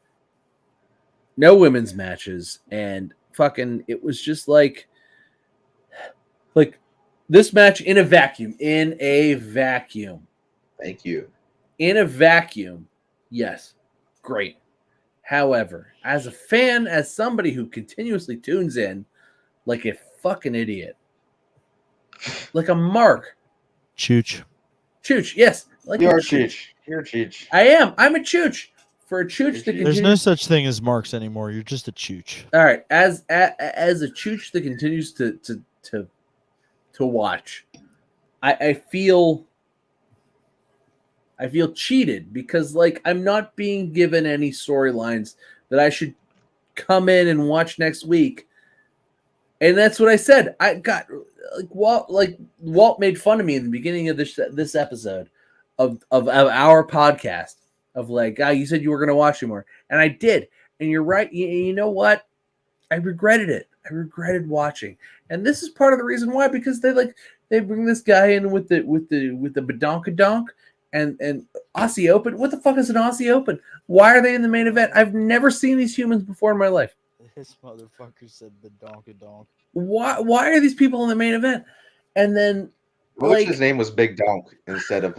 no women's matches, and fucking it was just like this match in a vacuum. Thank you. In a vacuum, yes, great. However, as a fan, as somebody who continuously tunes in like a fucking idiot, like a mark. Chooch. Chooch, yes. Like You're a Chooch. You're a Chooch. I am. I'm a Chooch. For a Chooch that There's no such thing as marks anymore. You're just a Chooch. All right. As a Chooch that continues to watch, I feel cheated because like I'm not being given any storylines that I should come in and watch next week. And that's what I said. I got Walt made fun of me in the beginning of this episode of our podcast of like, you said you were going to watch it more, and I did. And you're right. You know what? I regretted it. I regretted watching, and this is part of the reason why, because they bring this guy in with the badonkadonk and Aussie Open. What the fuck is an Aussie Open? Why are they in the main event? I've never seen these humans before in my life. This motherfucker said badonkadonk. Why are these people in the main event? And then What if his name was Big Donk instead of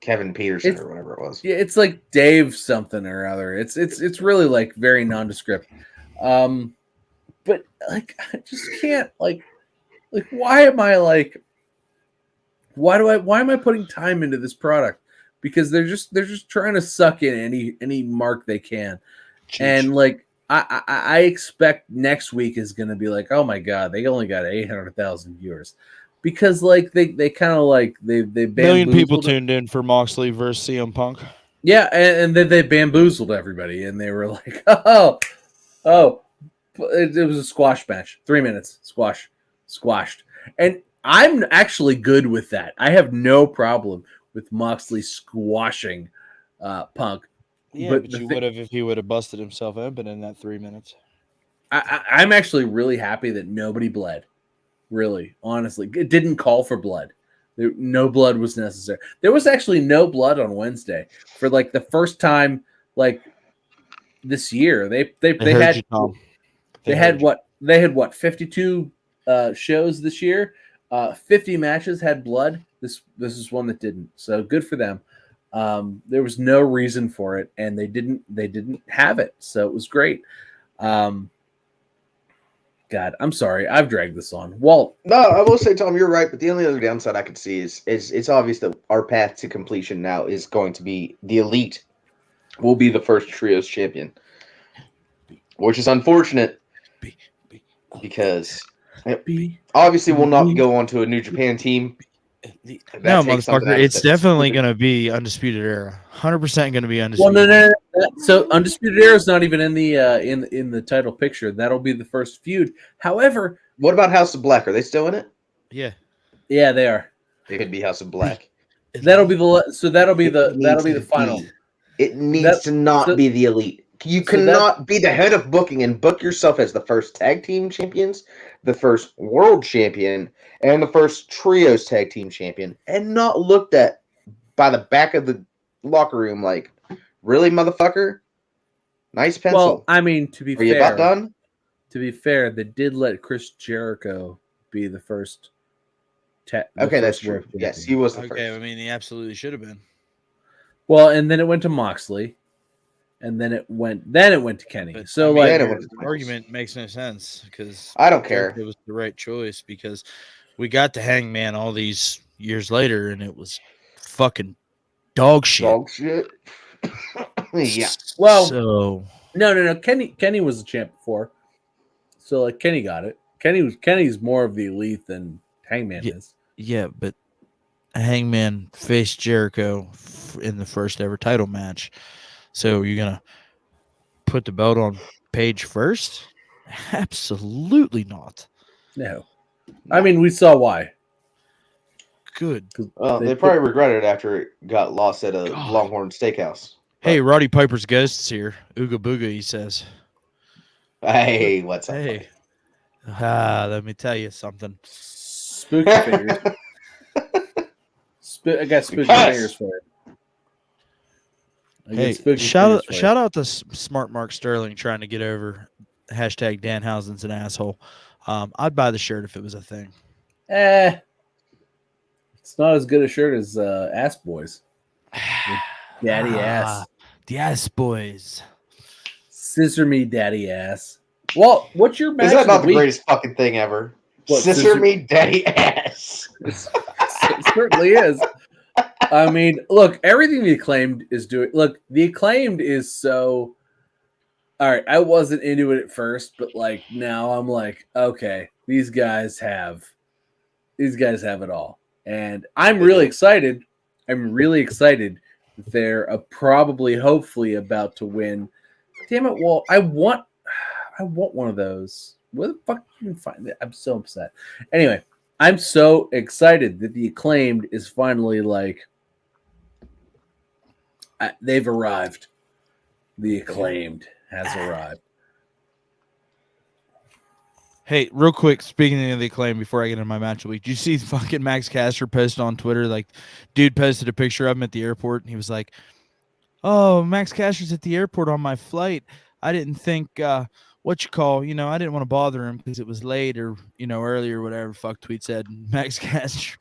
Kevin Peterson or whatever it was? Yeah, it's like Dave something or other. It's really like very nondescript. But like I just can't like why am I putting time into this product? Because they're just trying to suck in any mark they can. Chooch. And like I expect next week is going to be like, oh my god, they only got 800,000 viewers. Because like they kind of like they million people tuned in for Moxley versus CM Punk. Yeah, and then they bamboozled everybody, and they were like, oh, it was a squash match, 3 minutes, squashed, and I'm actually good with that. I have no problem with Moxley squashing Punk. Yeah, but you would have if he would have busted himself open in that 3 minutes. I'm actually really happy that nobody bled. Really, honestly, it didn't call for blood. No blood was necessary. There was actually no blood on Wednesday for like the first time like this year. They had what 52 shows this year. 50 matches had blood. This is one that didn't. So good for them. There was no reason for it, and they didn't have it. So it was great. God, I'm sorry. I've dragged this on. Walt. No, I will say, Tom, you're right. But the only other downside I could see is it's obvious that our path to completion now is going to be the Elite will be the first Trios champion, which is unfortunate because obviously we'll not go on to a New Japan team. No, motherfucker, it's definitely going to be Undisputed Era. 100% going to be Undisputed. Well, no. So Undisputed Era is not even in the in the title picture. That'll be the first feud. However, what about House of Black? Are they still in it? Yeah, they are. They could be House of Black. That'll be the final. It needs to not be the Elite. You cannot be the head of booking and book yourself as the first tag team champions, the first world champion, and the first trios tag team champion, and not looked at by the back of the locker room like, really, motherfucker? Nice pencil. Well, I mean, to be fair, you about done? To be fair, they did let Chris Jericho be the first. Okay, that's true. Yes, he was the first. Okay, I mean, he absolutely should have been. Well, and then it went to Moxley. And then it went to Kenny. But, so the argument makes no sense because I don't care. It was the right choice because we got to Hangman all these years later and it was fucking dog shit. Dog shit. Yeah. Well, so no. Kenny was the champ before, so like Kenny got it. Kenny's more of the Elite than Hangman is. Yeah, but Hangman faced Jericho in the first ever title match. So you're going to put the belt on Page first? Absolutely not. No. I mean, we saw why. Good. Well, they probably regretted it after it got lost at a Longhorn Steakhouse. Hey, Roddy Piper's Ghost's here. Ooga booga, he says. Hey, what's up? Hey. Let me tell you something. Spooky fingers. I got spooky fingers for it. Hey, shout out to Smart Mark Sterling trying to get over hashtag Danhausen's an asshole. I'd buy the shirt if it was a thing. It's not as good a shirt as Ass Boys. Daddy Ass. The Ass Boys. Scissor me, Daddy Ass. Well, what's your match? Is that not the greatest fucking thing ever? What, Scissor me, Daddy Ass. It certainly is. I mean, look, everything the Acclaimed is doing. Look, the Acclaimed is so. All right, I wasn't into it at first, but like now I'm like, okay, these guys have it all, and I'm really excited. I'm really excited that they're probably, hopefully, about to win. Damn it, Walt! I want one of those. Where the fuck you can find it? I'm so upset. Anyway, I'm so excited that the Acclaimed is finally like. They've arrived. The Acclaimed has arrived. Hey, real quick, speaking of the Acclaim, before I get into my match of the week, did you see fucking Max Caster post on Twitter? Like, dude posted a picture of him at the airport, and he was like, "Oh, Max Caster's at the airport on my flight. I didn't think, I didn't want to bother him because it was late or, early or whatever." Fuck tweet said. And Max Caster,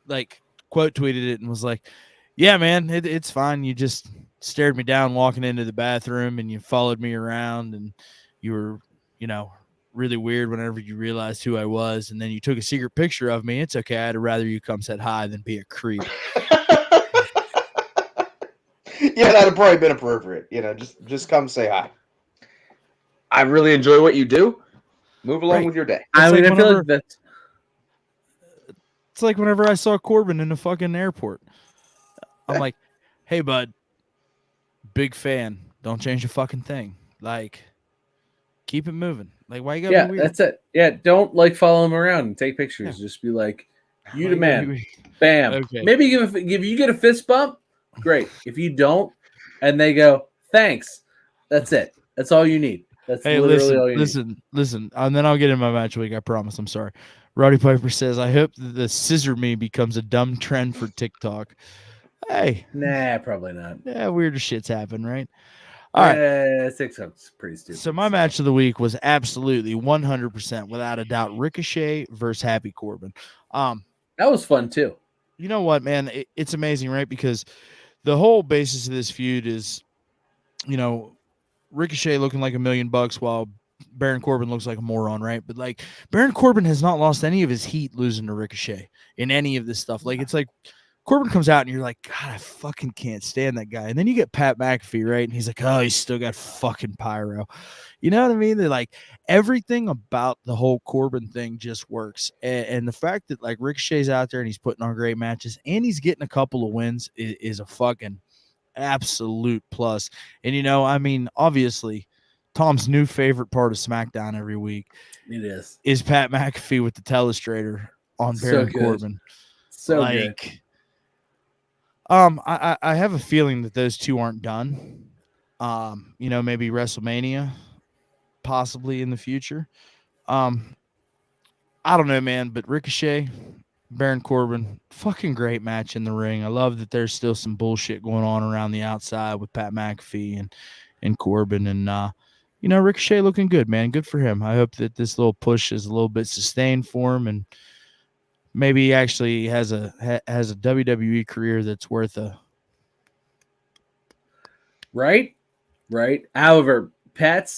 like, quote tweeted it and was like, "Yeah, man, it's fine. You just stared me down walking into the bathroom, and you followed me around, and you were, really weird whenever you realized who I was, and then you took a secret picture of me. It's okay. I'd rather you come said hi than be a creep." Yeah, that'd probably been appropriate. Just come say hi. I really enjoy what you do. Move along with your day. I feel like that's. It's like whenever I saw Corbin in the fucking airport. I'm like, "Hey, bud, big fan. Don't change a fucking thing. Like, keep it moving. Like, why you gotta be weird?" That's it. Yeah, don't follow him around and take pictures. Yeah. Just be like, "You the man." Bam. Okay. Maybe if you get a fist bump, great. If you don't, and they go, "Thanks," that's it. That's all you need. That's literally all you need. Listen. And then I'll get in my match week. I promise. I'm sorry. Roddy Piper says, "I hope the scissor me becomes a dumb trend for TikTok." Hey. Nah, probably not. Yeah, weirder shits happen, right? All right. TikTok's pretty stupid. So my match of the week was absolutely 100%, without a doubt, Ricochet versus Happy Corbin. That was fun too. You know what, man? It's amazing, right? Because the whole basis of this feud is, Ricochet looking like $1 million while Baron Corbin looks like a moron, right? But like Baron Corbin has not lost any of his heat losing to Ricochet in any of this stuff. Like, it's like Corbin comes out and you're like, "God, I fucking can't stand that guy." And then you get Pat McAfee, right? And he's like, "Oh, he's still got fucking pyro." You know what I mean? They're like, everything about the whole Corbin thing just works. And the fact that like Ricochet's out there and he's putting on great matches and he's getting a couple of wins is a fucking absolute plus. And, obviously, Tom's new favorite part of SmackDown every week is Pat McAfee with the telestrator on Baron Corbin. So like, good. I have a feeling that those two aren't done. Maybe WrestleMania, possibly in the future. I don't know, man, but Ricochet, Baron Corbin, fucking great match in the ring. I love that there's still some bullshit going on around the outside with Pat McAfee and Corbin, and Ricochet looking good, man. Good for him. I hope that this little push is a little bit sustained for him, and maybe he actually has a WWE career that's worth a. Right. However, Pat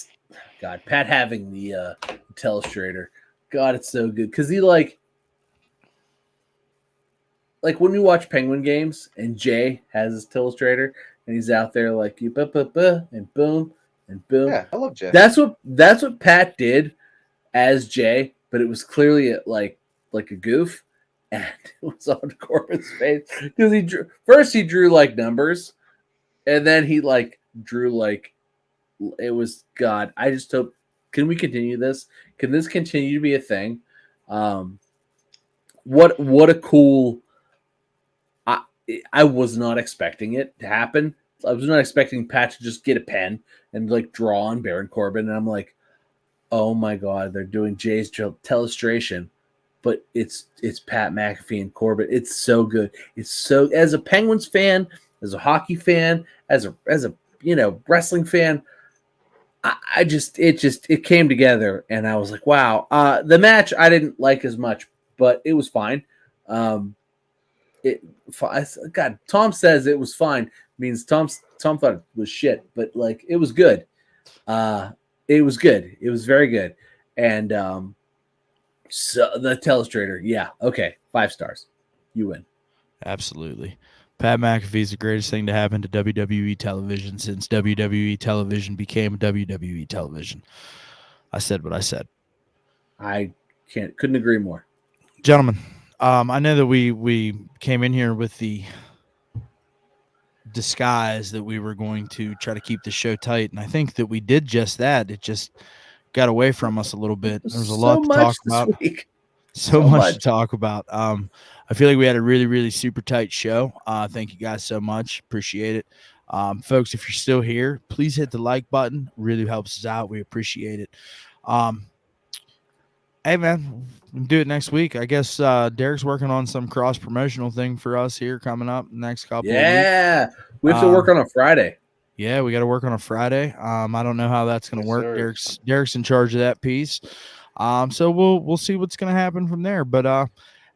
having the telestrator, God, it's so good because he like when we watch Penguin games and Jay has his telestrator and he's out there like you and boom and boom. Yeah, I love Jay. That's what Pat did as Jay, but it was clearly like a goof, and it was on Corbin's face because he drew like numbers, and then he like drew like it was God. I just hope. Can we continue this? Can this continue to be a thing? What a cool. I was not expecting it to happen. I was not expecting Pat to just get a pen and like draw on Baron Corbin, and I'm like, oh my God, they're doing Jay's telestration, but it's Pat McAfee and Corbett. It's so good. It's so, as a Penguins fan, as a hockey fan, as a wrestling fan, it came together, and I was like, wow. The match I didn't like as much, but it was fine. God, Tom says it was fine. Means Tom thought it was shit, but like it was good. It was good. It was very good. And so the telestrator, yeah, okay, 5 stars. You win. Absolutely. Pat McAfee is the greatest thing to happen to WWE television since WWE television became WWE television. I said what I said. I couldn't agree more. Gentlemen, I know that we came in here with the disguise that we were going to try to keep the show tight, and I think that we did just that. It just got away from us a little bit. There was a lot to talk about. So much to talk about. I feel like we had a really, really super tight show. Thank you guys so much. Appreciate it. Folks, if you're still here, please hit the like button. Really helps us out. We appreciate it. Hey, man, we'll do it next week. I guess Derek's working on some cross-promotional thing for us here coming up next couple of weeks. Yeah, we have to work on a Friday. Yeah, we got to work on a Friday. I don't know how that's going to work. Sir. Derek's in charge of that piece. So we'll see what's going to happen from there. But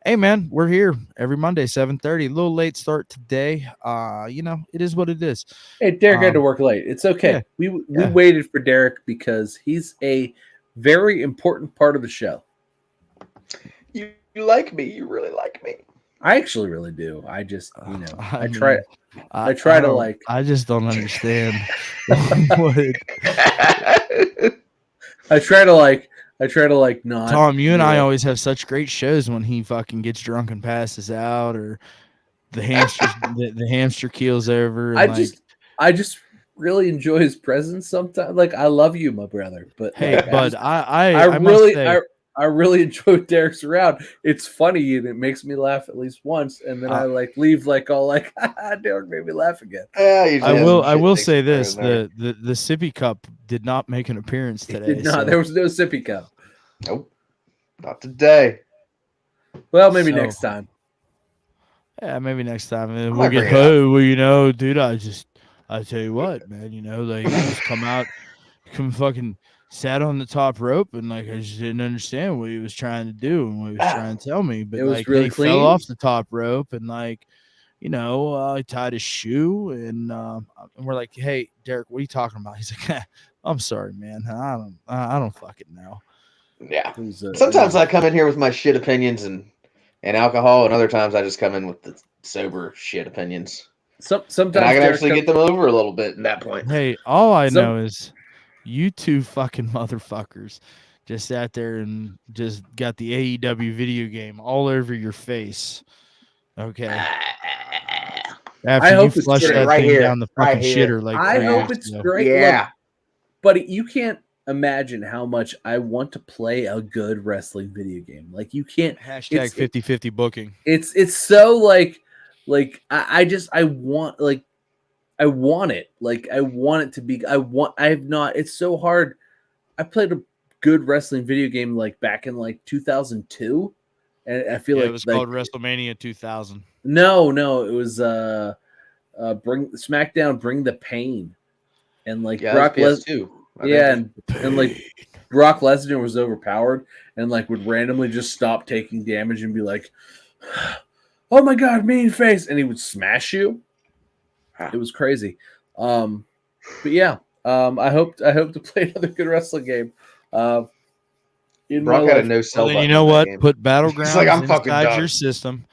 hey, man, we're here every Monday, 7:30. A little late start today. It is what it is. Hey, Derek had to work late. It's okay. Yeah, we waited for Derek because he's a very important part of the show. You like me. You really like me. I actually really do. I just, I try to I just don't understand. I try to not. Tom, you and I always have such great shows when he fucking gets drunk and passes out, or the hamster the hamster keels over. I just really enjoy his presence sometimes. Like, I love you, my brother, but hey, bud, I really enjoy Derek's around. It's funny and it makes me laugh at least once, and then I leave Derek made me laugh again. Yeah, I will say this: the sippy cup did not make an appearance today. Did not. There was no sippy cup. Nope, not today. Well, maybe next time. Yeah, maybe next time. And we'll get, dude, I tell you what, man, you just come fucking sat on the top rope, and I just didn't understand what he was trying to do and what he was trying to tell me. But it was really clean. Fell off the top rope, and he tied his shoe, and we're like, "Hey, Derek, what are you talking about?" He's like, "I'm sorry, man. I don't fucking know." Yeah. Sometimes I come in here with my shit opinions and alcohol, and other times I just come in with the sober shit opinions. Sometimes I can actually get them over a little bit at that point. Hey, all I know is you two fucking motherfuckers just sat there and just got the AEW video game all over your face. Okay. After you flush that right thing here, down the fucking shitter, like I hope it's great. Yeah. Look, buddy, you can't imagine how much I want to play a good wrestling video game. Like, you can't. Hashtag 50-50 booking. It's so like I want it. Like, I want it to be. It's so hard. I played a good wrestling video game like back in like 2002, and I feel it was called WrestleMania 2000. No, it was Bring SmackDown, Bring the Pain, and like Brock Lesnar. Yeah, and like Brock Lesnar was overpowered and like would randomly just stop taking damage and be like, "Oh my god, mean face," and he would smash you. It was crazy. But yeah, I hope to play another good wrestling game. Brock had a no sell. Well, then you know what? Put Battlegrounds inside your done. system.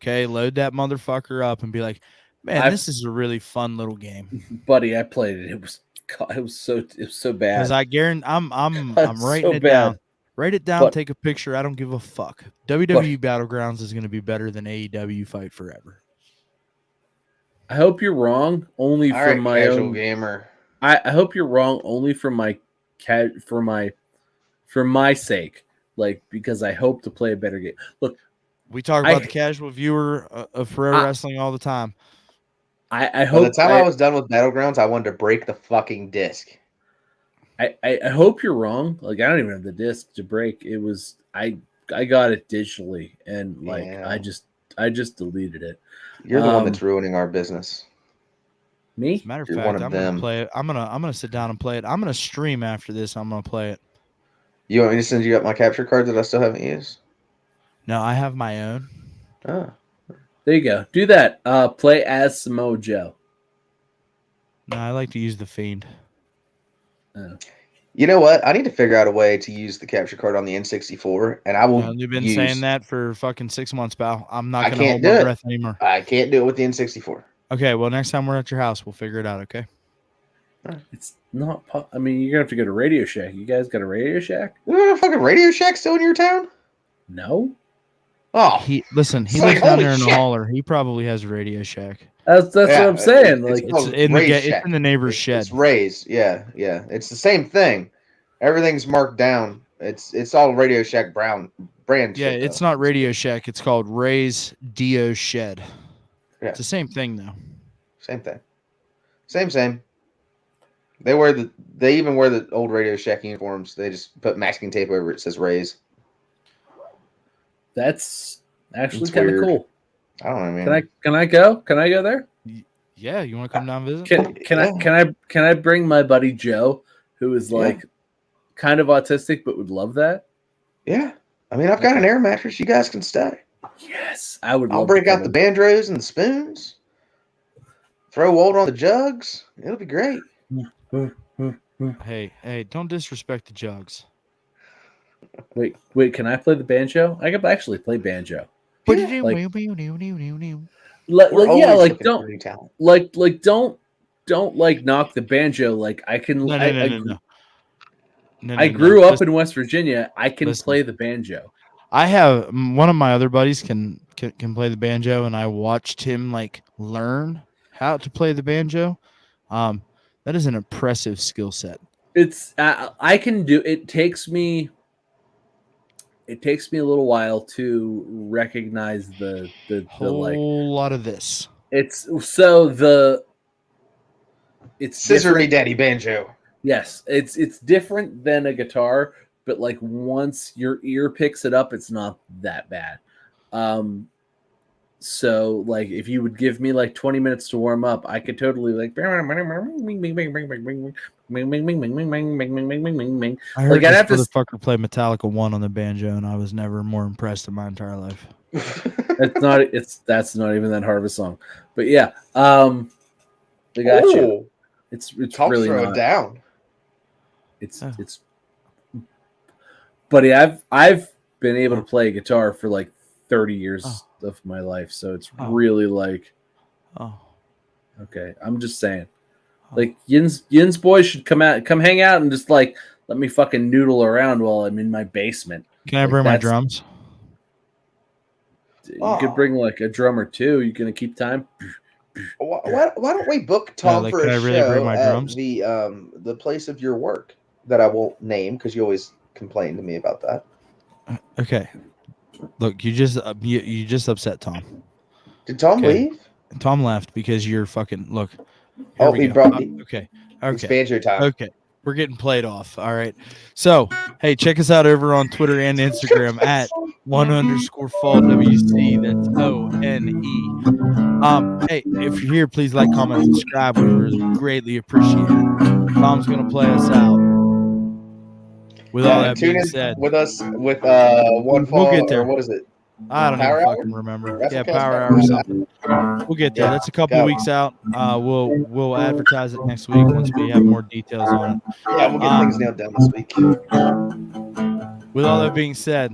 Okay, load that motherfucker up and be like, man, this is a really fun little game. Buddy, I played it. It was so bad. Because I guarantee I'm writing it down. Write it down, take a picture. I don't give a fuck. WWE Battlegrounds is going to be better than AEW Fight Forever. I hope you're wrong. Only for my casual own gamer. I hope you're wrong. Only for my sake. Like, because I hope to play a better game. Look, we talk about the casual viewer of pro wrestling all the time. I hope. By the time I was done with Battlegrounds, I wanted to break the fucking disc. I hope you're wrong. Like, I don't even have the disc to break. It was I got it digitally, and like Yeah. I just deleted it. You're the one that's ruining our business. Me? As a matter of You're fact, one of I'm them. gonna play it. I'm gonna sit down and play it. I'm gonna stream after this. I'm gonna play it. You want me to send you up my capture card that I still haven't used? No, I have my own. Oh. There you go. Do that. Play as Samoa Joe. No, I like to use the Fiend. You know what? I need to figure out a way to use the capture card on the N64, and I will No, you've been use. saying that for fucking 6 months, pal. I'm not I gonna can't hold do my it. breath anymore. I can't do it with the N64. Okay, well, next time we're at your house, we'll figure it out. Okay. It's not. I mean, you're gonna have to go to Radio Shack. You guys got a Radio Shack? Fucking Radio Shack still in your town? No. Oh, He lives like, down holy there in the shit. holler. He probably has a Radio Shack. That's what I'm saying. Like, It's in the Ray's it's Shack. in the neighbor's shed. It's Ray's. Yeah. It's the same thing. Everything's marked down. It's all Radio Shack brand. Yeah, shit, it's though. not Radio Shack. It's called Ray's Dio Shed. Yeah. It's the same thing though. Same thing. Same. They even wear the old Radio Shack uniforms. They just put masking tape over it. It says Ray's. that's actually It's kind of weird. cool. I don't know, man. Can I go? Can I go there? Yeah, you want to come down and visit? Can I bring my buddy Joe, who is like kind of autistic but would love that? Yeah. I mean, I've got an air mattress. You guys can stay. Yes, I would. I'll break out the banjos and the spoons. Throw Walter on the jugs. It'll be great. Hey, don't disrespect the jugs. Wait, can I play the banjo? I could actually play banjo. Like, Like, We're yeah, always like looking don't for new talent. like don't like knock the banjo. Like I can. No. I grew up in West Virginia. I can Listen. play the banjo. I have one of my other buddies can play the banjo, and I watched him like learn how to play the banjo. That is an impressive skill set. It's I can do. It takes me a little while to recognize the Whole lot of this. it's Scissor me different. daddy banjo. Yes, it's different than a guitar, but like once your ear picks it up, it's not that bad. So like if you would give me like 20 minutes to warm up, I could totally like I heard like I'd this have to. motherfucker play Metallica 1 on the banjo, and I was never more impressed in my entire life. That's not even that hard of a song, but yeah, they got you. It's Tom really throw it not. down. It's buddy, I've been able to play guitar for like 30 years of my life, so it's really like okay. I'm just saying, like Yin's boys should come hang out and just like let me fucking noodle around while I'm in my basement. Can I bring my drums? You could bring like a drum or two. You gonna keep time? Why don't we book Tom for can a I really show bring my at drums? the place of your work that I won't name because you always complain to me about that. Okay. Look, you just upset Tom. Did Tom leave? Tom left because you're fucking look. He brought me. Okay. It's banjo time. Okay. We're getting played off. All right. So, hey, check us out over on Twitter and Instagram at @1_FallWC. That's ONE. Hey, if you're here, please like, comment, subscribe. We would greatly appreciate it. Tom's gonna play us out. With all that tune being in said, with us with One Fall. We'll get there. Or what is it? I don't Power even Hour? fucking remember. WrestleCast Yeah, Power Power Hour or something. We'll get there. Yeah, That's a couple go. weeks out. We'll advertise it next week once we have more details on it. Yeah, we'll get things nailed down this week. With all that being said,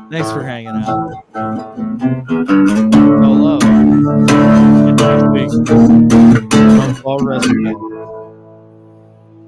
thanks for hanging out. Hello. And next week, One Fall WrestleCast.